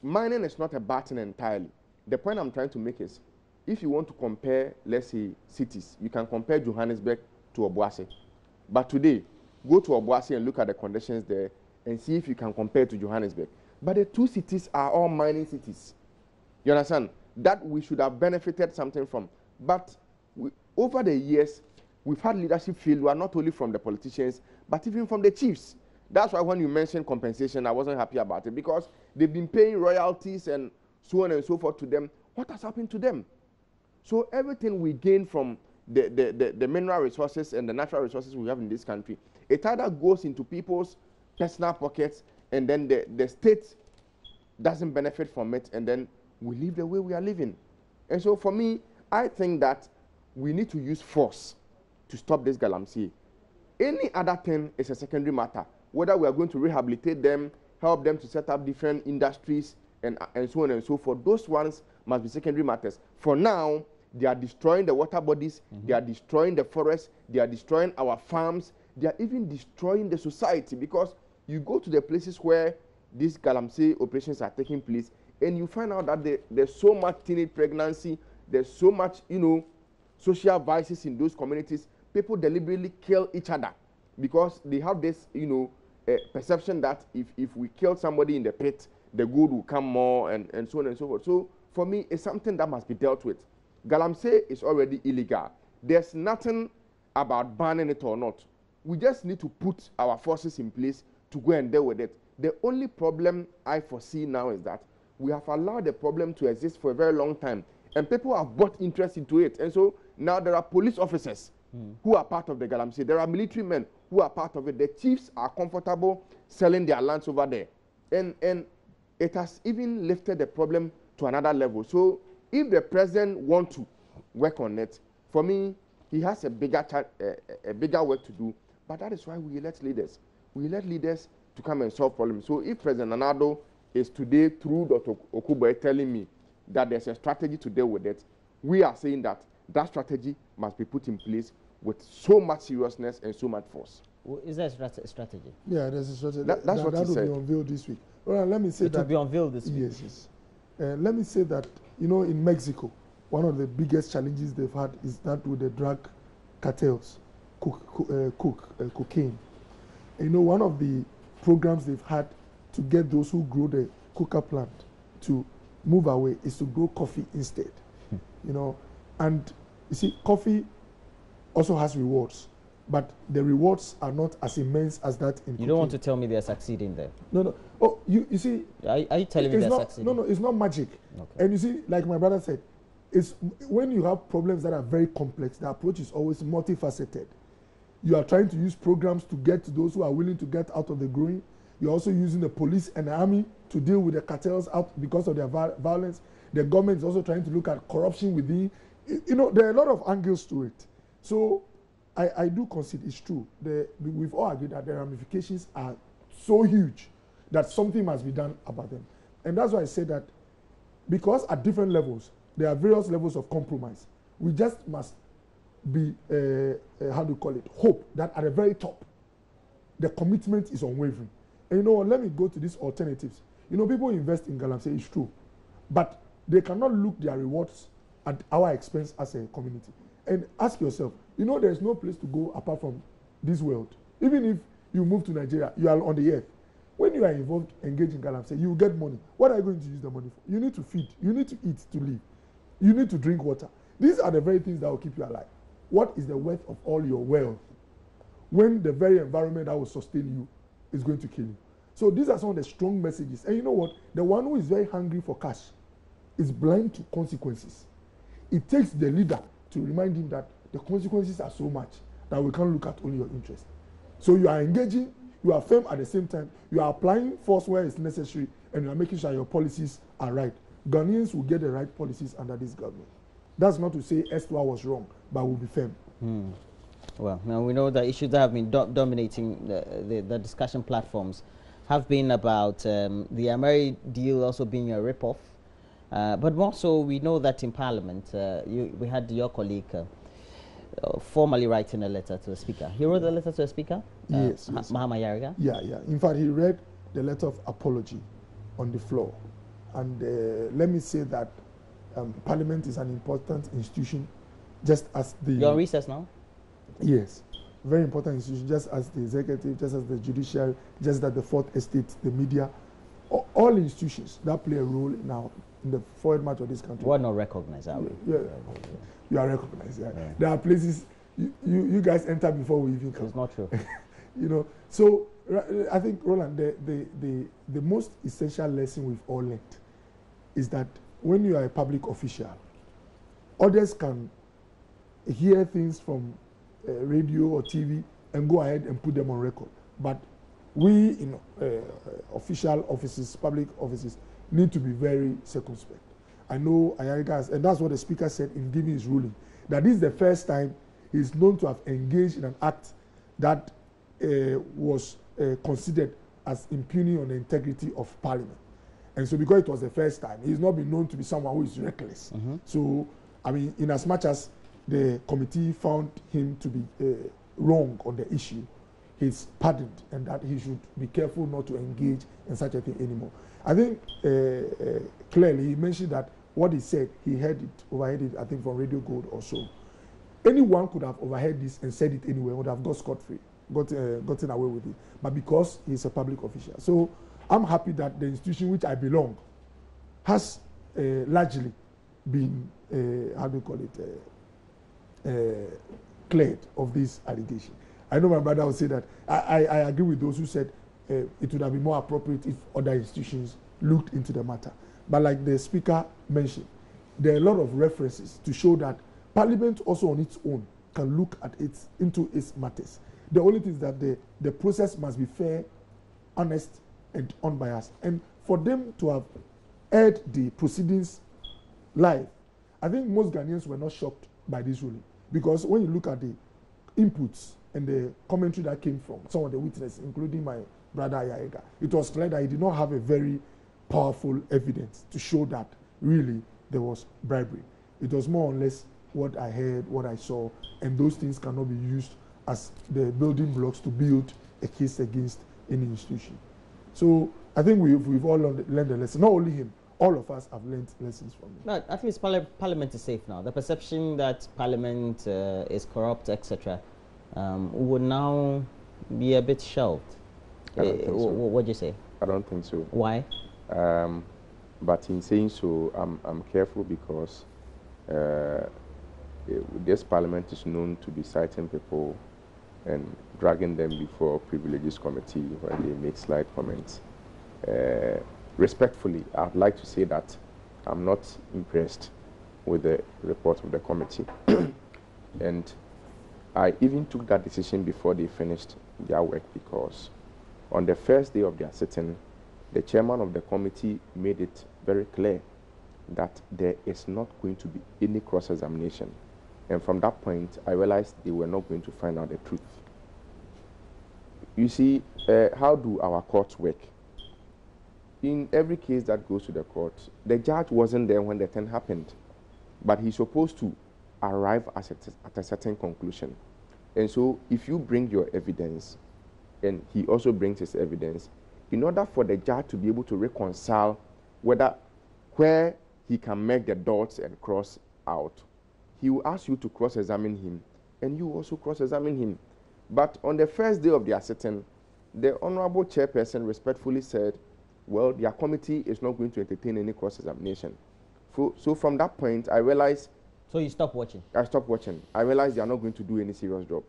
mining is not a bad thing entirely. The point I'm trying to make is, if you want to compare, let's say, cities, you can compare Johannesburg to Obuasi. But today, go to Obuasi and look at the conditions there and see if you can compare to Johannesburg. But the two cities are all mining cities. You understand? That we should have benefited something from. But over the years, we've had leadership failure, not only from the politicians, but even from the chiefs. That's why when you mentioned compensation, I wasn't happy about it, because they've been paying royalties and so on and so forth to them. What has happened to them? So everything we gain from the mineral resources and the natural resources we have in this country, it either goes into people's personal pockets, and then the state doesn't benefit from it, and then we live the way we are living. And so for me, I think that we need to use force to stop this galamsey. Any other thing is a secondary matter. Whether we are going to rehabilitate them, help them to set up different industries, and so on and so forth, those ones must be secondary matters. For now, they are destroying the water bodies, they are destroying the forests, they are destroying our farms, they are even destroying the society, because you go to the places where these galamsey operations are taking place, and you find out that there's so much teenage pregnancy, there's so much, social vices in those communities. People deliberately kill each other because they have this, perception that if we kill somebody in the pit, the good will come more, and so on and so forth. So for me, it's something that must be dealt with. Galamsey is already illegal. There's nothing about banning it or not. We just need to put our forces in place to go and deal with it. The only problem I foresee now is that we have allowed the problem to exist for a very long time, and people have bought interest into it. And so now there are police officers who are part of the galamsey. There are military men who are part of it. The chiefs are comfortable selling their lands over there. And it has even lifted the problem to another level. So if the president wants to work on it, for me, he has a bigger work to do. But that is why we elect leaders. We elect leaders to come and solve problems. So if President Nana Addo is today, through Dr. Okoboy, telling me that there's a strategy to deal with it, we are saying that that strategy must be put in place with so much seriousness and so much force. Is there a strategy? Yeah, there's a strategy. That's what he said. That will be unveiled this week. Well, let me say it will be unveiled this week. Yes. Let me say that, in Mexico, one of the biggest challenges they've had is that with the drug cartels, cocaine. You know, one of the programs they've had to get those who grow the coca plant to move away is to grow coffee instead. You know, and you see, coffee also has rewards, but the rewards are not as immense as that in You don't want to tell me they're succeeding there? No, no. Oh, you see... Are you telling me they're succeeding? No, no, it's not magic. Okay. And you see, like my brother said, it's when you have problems that are very complex, the approach is always multifaceted. You are trying to use programs to get to those who are willing to get out of the growing. You're also using the police and the army to deal with the cartels out because of their violence. The government is also trying to look at corruption within. You know, there are a lot of angles to it. So I do concede it's true. We've all agreed that the ramifications are so huge that something must be done about them. And that's why I say that because at different levels, there are various levels of compromise. We just must be, how do you call it, hope that at the very top, the commitment is unwavering. And you know what, let me go to these alternatives. You know, people invest in Galamsey, it's true. But they cannot look their rewards at our expense as a community. And ask yourself, you know there's no place to go apart from this world. Even if you move to Nigeria, you are on the earth. When you are involved, engaged in Galamsey, you will get money. What are you going to use the money for? You need to feed, you need to eat to live. You need to drink water. These are the very things that will keep you alive. What is the worth of all your wealth when the very environment that will sustain you is going to kill you? So these are some of the strong messages. And you know what? The one who is very hungry for cash is blind to consequences. It takes the leader to remind him that the consequences are so much that we can't look at only your interest. So you are engaging, you are firm at the same time, you are applying force where it's necessary, and you are making sure your policies are right. Ghanaians will get the right policies under this government. That's not to say Estua was wrong, but we'll be firm. Well, now we know the issues that have been dominating the discussion platforms have been about the Ameri deal also being a rip-off. But also we know that in Parliament, we had your colleague formally writing a letter to the Speaker. He wrote a letter to the Speaker? Yes. Mahama Yariga? Yeah, yeah. In fact, he read the letter of apology on the floor. And let me say that Parliament is an important institution, just as the... You're on recess now? Yes. Very important institution, just as the executive, just as the judiciary, just as the fourth estate, the media. All institutions that play a role in the forward march of this country. We're not recognized, are we? Yeah. You are recognized. Yeah. There are places you guys enter before we even come. It's not true. You know, so I think, Roland, the most essential lesson we've all learned is that when you are a public official, others can hear things from radio or TV and go ahead and put them on record. But we in official offices, public offices, need to be very circumspect. I know Ayariga, and that's what the Speaker said in giving his ruling, that this is the first time he's known to have engaged in an act that was considered as impugning on the integrity of Parliament. And so because it was the first time, he's not been known to be someone who is reckless. So, I mean, in as much as the committee found him to be wrong on the issue, he's pardoned, and that he should be careful not to engage in such a thing anymore. I think clearly he mentioned that what he said, he heard it, overheard it, I think from Radio Gold or so. Anyone could have overheard this and said it anyway, would have got scot-free, gotten away with it. But because he's a public official. So I'm happy that the institution which I belong has largely been, how do you call it, cleared of this allegation. I know my brother will say that. I agree with those who said it would have been more appropriate if other institutions looked into the matter. But like the Speaker mentioned, there are a lot of references to show that Parliament also on its own can look at into its matters. The only thing is that the process must be fair, honest, and unbiased. And for them to have aired the proceedings live, I think most Ghanaians were not shocked by this ruling. Because when you look at the inputs and the commentary that came from some of the witnesses, including my brother Ayariga, it was clear that he did not have a very powerful evidence to show that really there was bribery. It was more or less what I heard, what I saw, and those things cannot be used as the building blocks to build a case against any institution. So I think we've all learned a lesson. Not only him, all of us have learned lessons from it. No, at least Parliament is safe now. The perception that Parliament is corrupt, etc., would now be a bit shelved. I don't think so. What'd you say? I don't think so. Why? But in saying so, I'm careful because this parliament is known to be citing people and dragging them before privileges committee when they make slight comments. Respectfully, I'd like to say that I'm not impressed with the report of the committee. And I even took that decision before they finished their work, because on the first day of their sitting, the chairman of the committee made it very clear that there is not going to be any cross-examination. And from that point, I realized they were not going to find out the truth. You see, how do our courts work? In every case that goes to the court, the judge wasn't there when the thing happened, but he's supposed to arrive at a certain conclusion. And so if you bring your evidence, and he also brings his evidence, in order for the judge to be able to reconcile where he can make the dots and cross out, he will ask you to cross-examine him, and you also cross-examine him. But on the first day of their sitting, the honorable chairperson respectfully said, well, their committee is not going to entertain any cross-examination. So from that point, I realized... So you stopped watching? I stopped watching. I realized they are not going to do any serious job,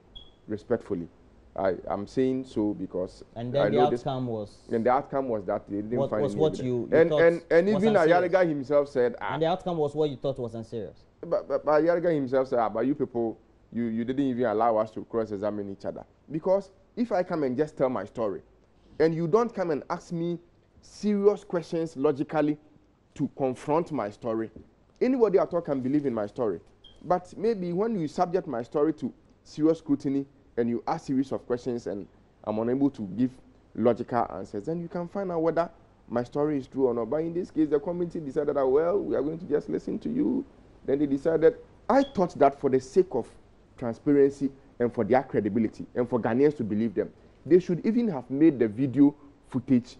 respectfully. I'm saying so because... And then the outcome was... And the outcome was that they didn't find any what evidence. And even Ayariga himself said... And the outcome was what you thought was unserious. But Ayariga himself said, but you people, you didn't even allow us to cross-examine each other. Because if I come and just tell my story, and you don't come and ask me serious questions logically to confront my story, anybody at all can believe in my story. But maybe when you subject my story to serious scrutiny and you ask a series of questions and I'm unable to give logical answers, then you can find out whether my story is true or not. But in this case, the committee decided that, well, we are going to just listen to you. Then they decided, I thought that for the sake of transparency and for their credibility and for Ghanaians to believe them, they should even have made the video footage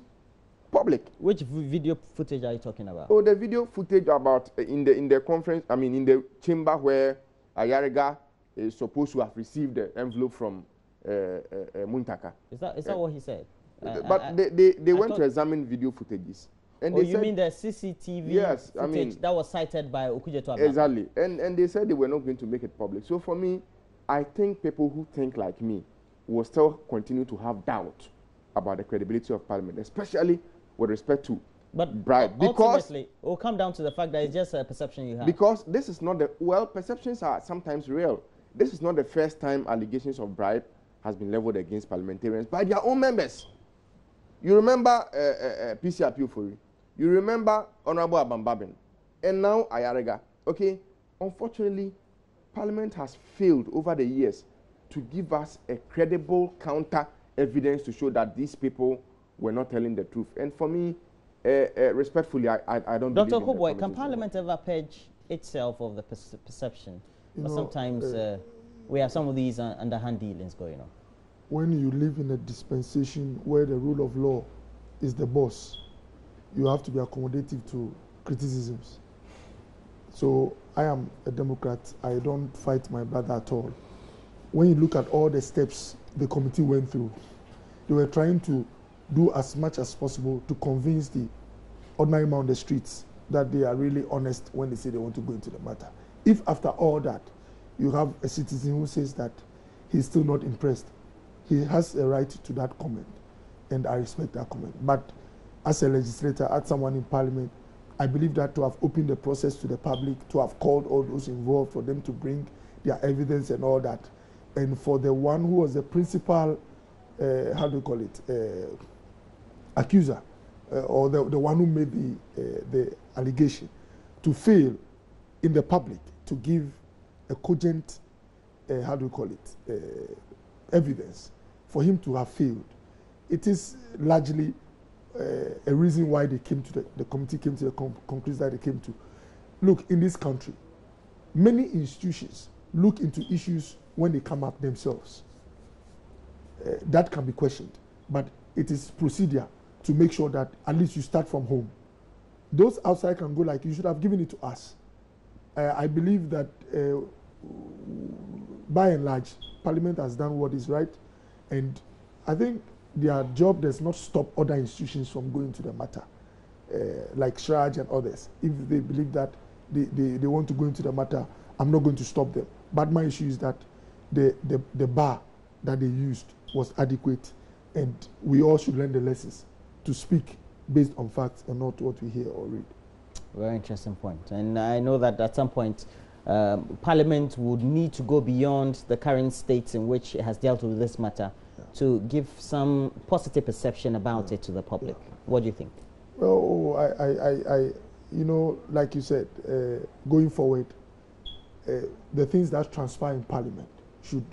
public. Which video footage are you talking about? Oh, the video footage about in the conference, I mean in the chamber where Ayariga is supposed to have received the envelope from Muntaka. Is that what he said? But they went to examine video footages. And you mean the CCTV footage that was cited by Okudzeto Abraham? Exactly. And they said they were not going to make it public. So for me, I think people who think like me will still continue to have doubt about the credibility of Parliament, especially with respect to bribe. Because ultimately, it will come down to the fact that it's just a perception you have. Because this is not perceptions are sometimes real. This is not the first time allegations of bribe has been leveled against parliamentarians by their own members. You remember PC Apiofori. You remember Honorable Abambabin. And now Ayariga. Okay? Unfortunately, Parliament has failed over the years to give us a credible counter evidence to show that these people were not telling the truth. And for me, respectfully, I don't believe in Dr. Hoboi, can Parliament ever purge itself of the perception? But sometimes we have some of these underhand dealings going on. When you live in a dispensation where the rule of law is the boss, you have to be accommodative to criticisms. So I am a Democrat. I don't fight my brother at all. When you look at all the steps the committee went through, they were trying to do as much as possible to convince the ordinary man on the streets that they are really honest when they say they want to go into the matter. If after all that, you have a citizen who says that he's still not impressed, he has a right to that comment, and I respect that comment. But as a legislator, as someone in Parliament, I believe that to have opened the process to the public, to have called all those involved for them to bring their evidence and all that, and for the one who was the principal, how do you call it, accuser, or the one who made the allegation, to fail in the public to give a cogent, how do you call it, evidence, for him to have failed. It is largely a reason why they came to the committee came to the conclusion that they came to. Look, in this country, many institutions look into issues when they come up themselves. That can be questioned, but it is procedure to make sure that at least you start from home. Those outside can go like, you should have given it to us. I believe that by and large, Parliament has done what is right, and I think their job does not stop other institutions from going to the matter, like Shraj and others. If they believe that they want to go into the matter, I'm not going to stop them. But my issue is that the bar that they used was adequate, and we all should learn the lessons to speak based on facts and not what we hear or read. Very interesting point. And I know that at some point, Parliament would need to go beyond the current states in which it has dealt with this matter to give some positive perception about it to the public. What do you think? Well, you know, like you said, going forward, the things that transpire in Parliament should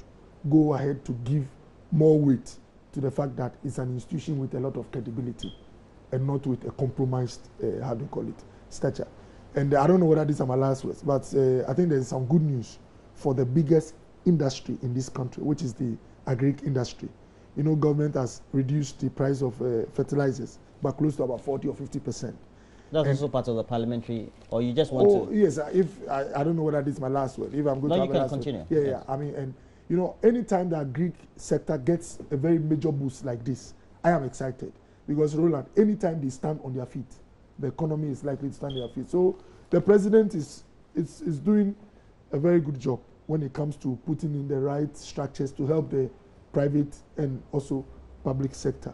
go ahead to give more weight to the fact that it's an institution with a lot of credibility and not with a compromised, how do you call it, stature. And I don't know whether these are my last words, but I think there's some good news for the biggest industry in this country, which is the agric industry. You know, government has reduced the price of fertilizers by close to about 40 or 50%. That's also part of the parliamentary, or you just want to? Oh, yes, if I don't know whether this is my last word. If I'm going to have you can continue. Word. Yeah. I mean, and you know, anytime the agric sector gets a very major boost like this, I am excited because Roland, anytime they stand on their feet, the economy is likely to stand on their feet. So the president is doing a very good job when it comes to putting in the right structures to help the private and also public sector.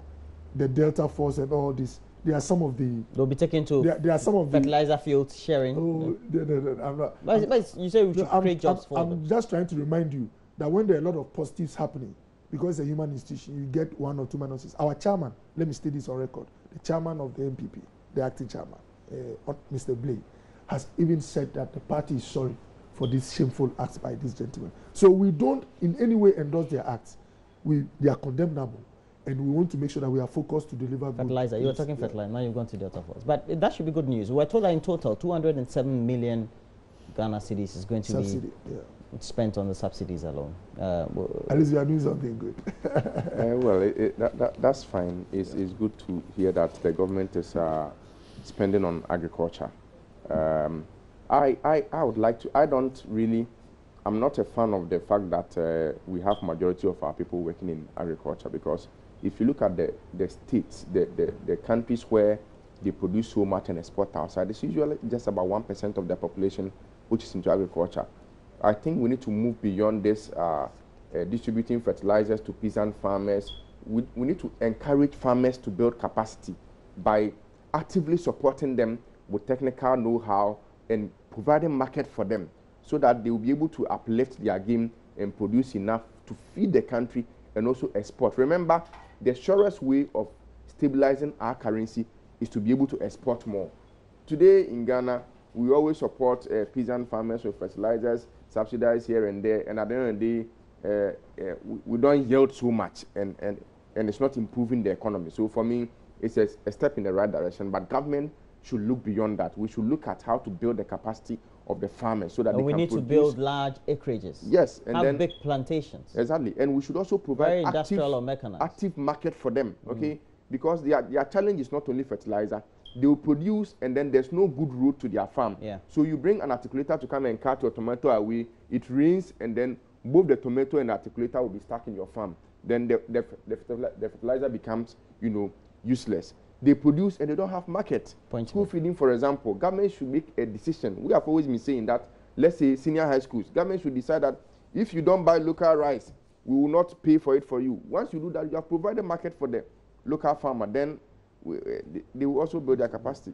The Delta Force and all this. There are some of the. They'll be taken to. There are some of fertilizer fields sharing. Oh, no, I'm not. But you say we should create jobs for them. I'm just trying to remind you that when there are a lot of positives happening, because it's a human institution, you get 1 or 2 minuses. Our chairman, let me state this on record, the chairman of the MPP, the acting chairman, Mr. Blay, has even said that the party is sorry for these shameful acts by these gentlemen. So we don't in any way endorse their acts. They are condemnable. And we want to make sure that we are focused to deliver fertilizer. You were talking fertilizer, now you've gone to Delta Force. But that should be good news. We're told that in total, 207 million Ghana cedis is going to be spent on the subsidies alone. At least we are doing something good. Well, that's fine. It's good to hear that the government is spending on agriculture. I would like to, I'm not a fan of the fact that we have majority of our people working in agriculture, because if you look at the states, the countries where they produce so much and export outside, it's usually just about 1% of the population which is into agriculture. I think we need to move beyond this distributing fertilizers to peasant farmers. We need to encourage farmers to build capacity by actively supporting them with technical know-how and providing market for them so that they will be able to uplift their game and produce enough to feed the country and also export. Remember, the surest way of stabilizing our currency is to be able to export more. Today in Ghana, we always support peasant farmers with fertilizers, subsidized here and there, and at the end of the day, we don't yield so much, and it's not improving the economy. So for me, it's a step in the right direction, but government should look beyond that. We should look at how to build the capacity of the farmers so that they can produce. We need to build large acreages. Yes, and have then big plantations. Exactly, and we should also provide active market for them. Okay, because their challenge is not only fertilizer. They will produce, and then there's no good road to their farm. Yeah. So you bring an articulator to come and cut your tomato away. It rains, and then both the tomato and the articulator will be stuck in your farm. Then the fertilizer becomes, useless. They produce and they don't have market. School feeding, for example, government should make a decision. We have always been saying that, let's say senior high schools, government should decide that if you don't buy local rice, we will not pay for it for you. Once you do that, you have provided market for the local farmer. Then they will also build their capacity.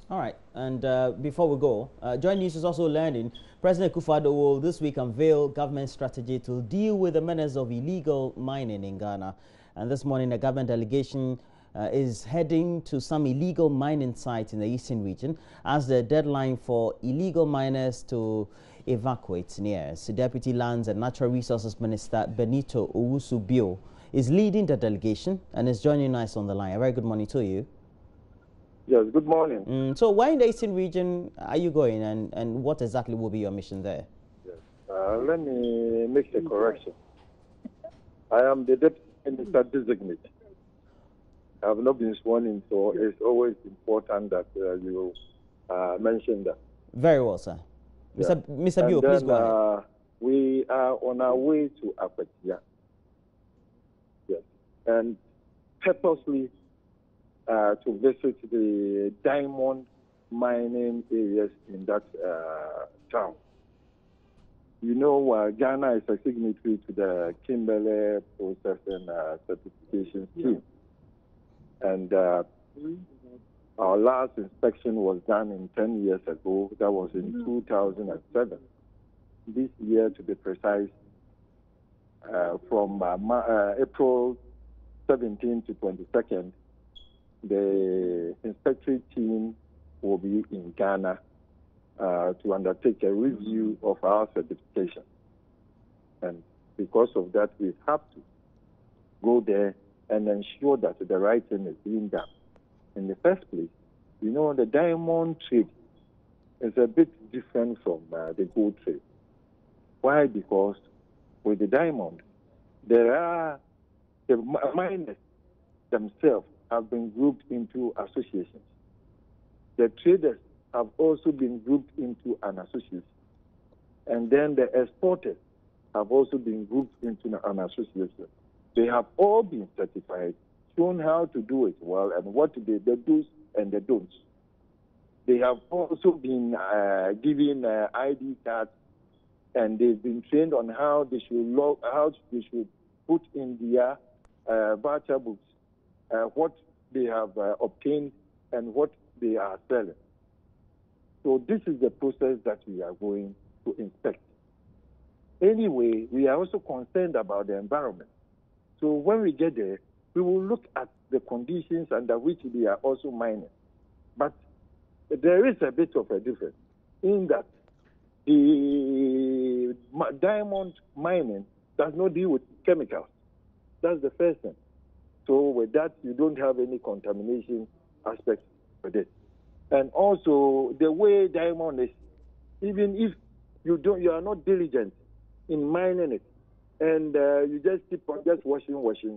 All right, and before we go, Joint News is also learning President Akufo-Addo will this week unveil government strategy to deal with the menace of illegal mining in Ghana. And this morning, a government delegation is heading to some illegal mining sites in the eastern region as the deadline for illegal miners to evacuate nears. Deputy Lands and Natural Resources Minister Benito Owusu-Bio is leading the delegation and is joining us on the line. A very good morning to you. Yes, good morning. So where in the eastern region are you going, and what exactly will be your mission there? Yes. Let me make a correction. I am the Deputy Minister designate. I have not been sworn in, so it's always important that you mention that. Very well, sir. Yeah. Mr. Bio, please go ahead. We are on our way to Akwatia. Yes. and purposely to visit the diamond mining areas in that town. You know, Ghana is a signatory to the Kimberley Process and Certification Scheme. And our last inspection was done in 10 years ago. That was in 2007. This year, to be precise, from April 17 to 22nd, the inspectorate team will be in Ghana to undertake a review of our certification. And because of that, we have to go there and ensure that the right thing is being done. In the first place, you know, the diamond trade is a bit different from the gold trade. Why? Because with the diamond, there are the miners themselves have been grouped into associations. The traders have also been grouped into an association. And then the exporters have also been grouped into an association. They have all been certified, shown how to do it well, and what the do's and the don'ts. They have also been given ID cards, and they've been trained on how they should put in their voucher books what they have obtained and what they are selling. So this is the process that we are going to inspect. Anyway, we are also concerned about the environment. So when we get there, we will look at the conditions under which they are also mining. But there is a bit of a difference in that the diamond mining does not deal with chemicals. That's the first thing. So with that, you don't have any contamination aspect with it. And also, the way diamond is, even if you are not diligent in mining it, and you just keep on just washing,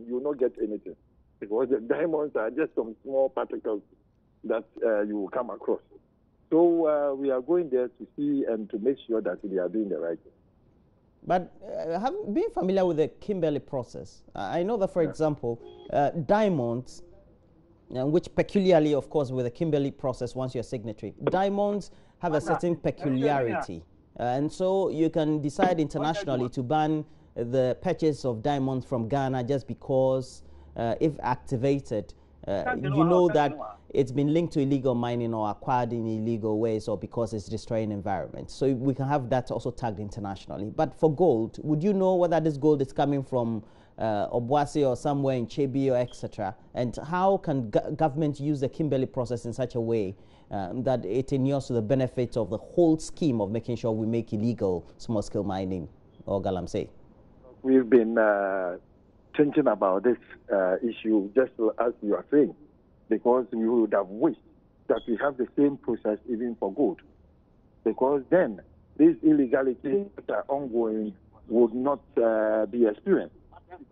you will not get anything. Because the diamonds are just some small particles that you will come across. So we are going there to see and to make sure that we are doing the right thing. But being familiar with the Kimberley process, I know that, for example, diamonds, which peculiarly, of course, with the Kimberley process, once you're a signatory, diamonds have a certain peculiarity. And so you can decide internationally to ban the purchase of diamonds from Ghana just because, if activated, you know that it's been linked to illegal mining or acquired in illegal ways or because it's destroying environment. So we can have that also tagged internationally. But for gold, would you know whether this gold is coming from Obuasi or somewhere in Chebi or etc.? And how can government use the Kimberley process in such a way that it inures to the benefit of the whole scheme of making sure we make illegal small-scale mining, or Galamsey? We've been thinking about this issue just as you are saying, because we would have wished that we have the same process even for gold, because then these illegalities that are ongoing would not be experienced.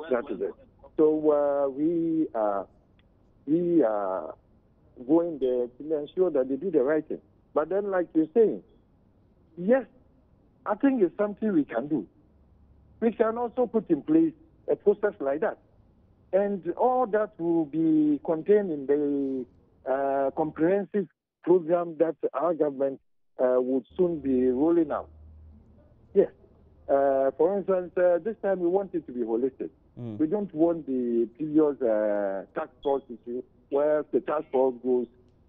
That is it. So we are going there to ensure that they do the right thing. But then, like you're saying, yes, I think it's something we can do. We can also put in place a process like that. And all that will be contained in the comprehensive program that our government would soon be rolling out. Yes. For instance, this time we want it to be holistic. We don't want the previous task force issue where the task force goes,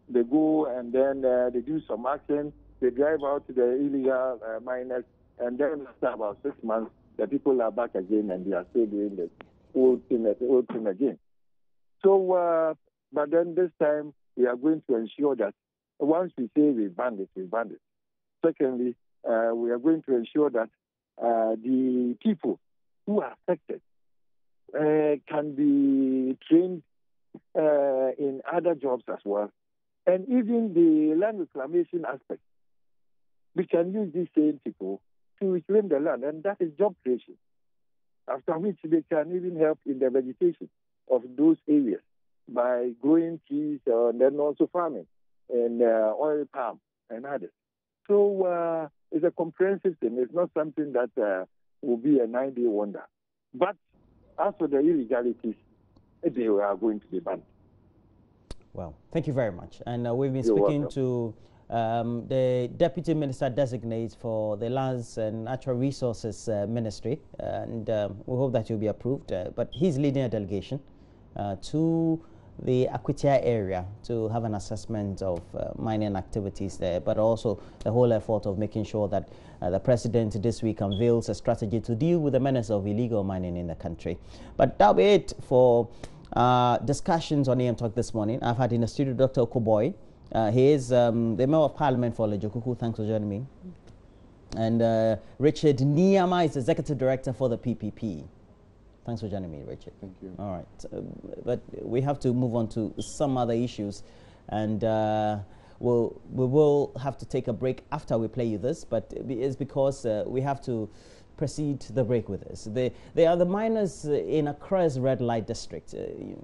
they go and then they do some action, they drive out the illegal miners, and then after about 6 months, the people are back again and they are still doing the old thing again. So, but then this time we are going to ensure that once we say we ban it, we ban it. Secondly, we are going to ensure that the people who are affected can be trained in other jobs as well. And even the land reclamation aspect, we can use these same people to reclaim the land, and that is job creation. After which they can even help in the vegetation of those areas by growing trees and then also farming and oil palm and others. So it's a comprehensive thing. It's not something that will be a 9-day wonder. But as for the illegalities, they are going to be banned. Well, thank you very much. And we've been You're speaking welcome. to the Deputy Minister Designate for the Lands and Natural Resources Ministry, and we hope that you'll be approved. But he's leading a delegation to the Akwitia area to have an assessment of mining activities there, but also the whole effort of making sure that the president this week unveils a strategy to deal with the menace of illegal mining in the country. But that'll be it for discussions on AM Talk this morning. I've had in the studio Dr. Okoboy. He is the Member of Parliament for Lejokuku. Thanks for joining me. And Richard Niyama is Executive Director for the PPP. Thanks for joining me, Richard. Thank you. All right. But we have to move on to some other issues. And we will have to take a break after we play you this. But it's because we have to proceed the break with this. They are the miners in Accra's red light district,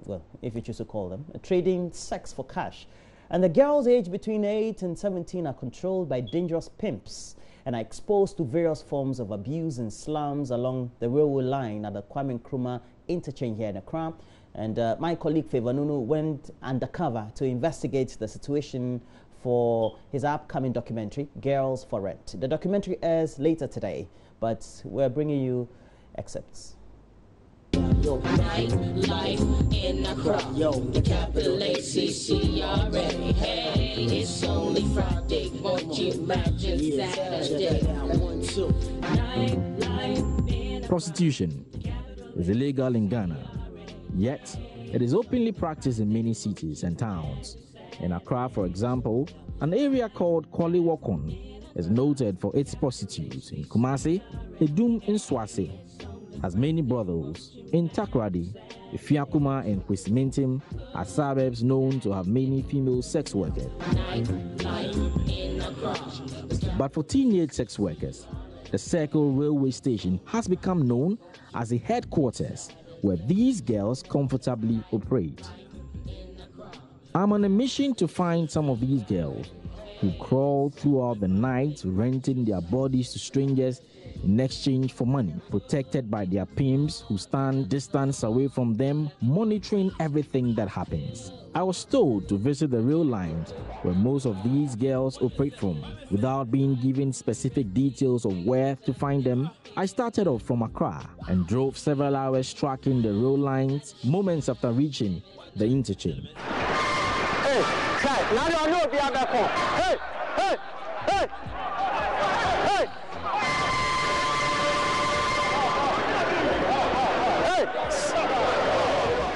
well, if you choose to call them, trading sex for cash. And the girls aged between 8 and 17 are controlled by dangerous pimps and are exposed to various forms of abuse in slums along the railway line at the Kwame Nkrumah interchange here in Accra. And my colleague Favor Nunu went undercover to investigate the situation for his upcoming documentary, Girls for Rent. The documentary airs later today, but we're bringing you excerpts. Yo, life in Accra. Yo, the capital ACCRA. Hey, it's only Friday. Won't you imagine Saturday? 1, 2. Prostitution is illegal in Ghana, yet it is openly practiced in many cities and towns. In Accra, for example, an area called Kwali Wakon is noted for its prostitutes. In Kumasi, Edum Nswase has many brothels. In Takoradi, Ifiakuma and Kwesimentim are suburbs known to have many female sex workers. But for teenage sex workers, the Circle Railway Station has become known as the headquarters where these girls comfortably operate. I'm on a mission to find some of these girls who crawl throughout the night renting their bodies to strangers in exchange for money, protected by their pimps who stand distance away from them, monitoring everything that happens. I was told to visit the rail lines where most of these girls operate from. Without being given specific details of where to find them, I started off from Accra and drove several hours tracking the rail lines moments after reaching the interchange. Hey, now you know the other phone. Hey, hey, hey, hey.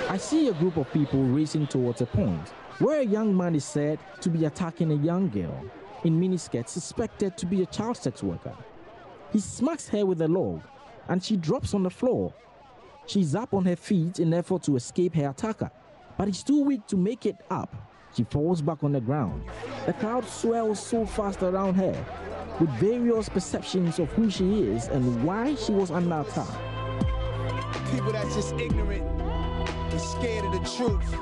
I see a group of people racing towards a point where a young man is said to be attacking a young girl in miniskirts suspected to be a child sex worker. He smacks her with a log and she drops on the floor. She's up on her feet in an effort to escape her attacker, but he's too weak to make it up. She falls back on the ground. The crowd swells so fast around her with various perceptions of who she is and why she was under attack. People that's just ignorant and scared of the truth.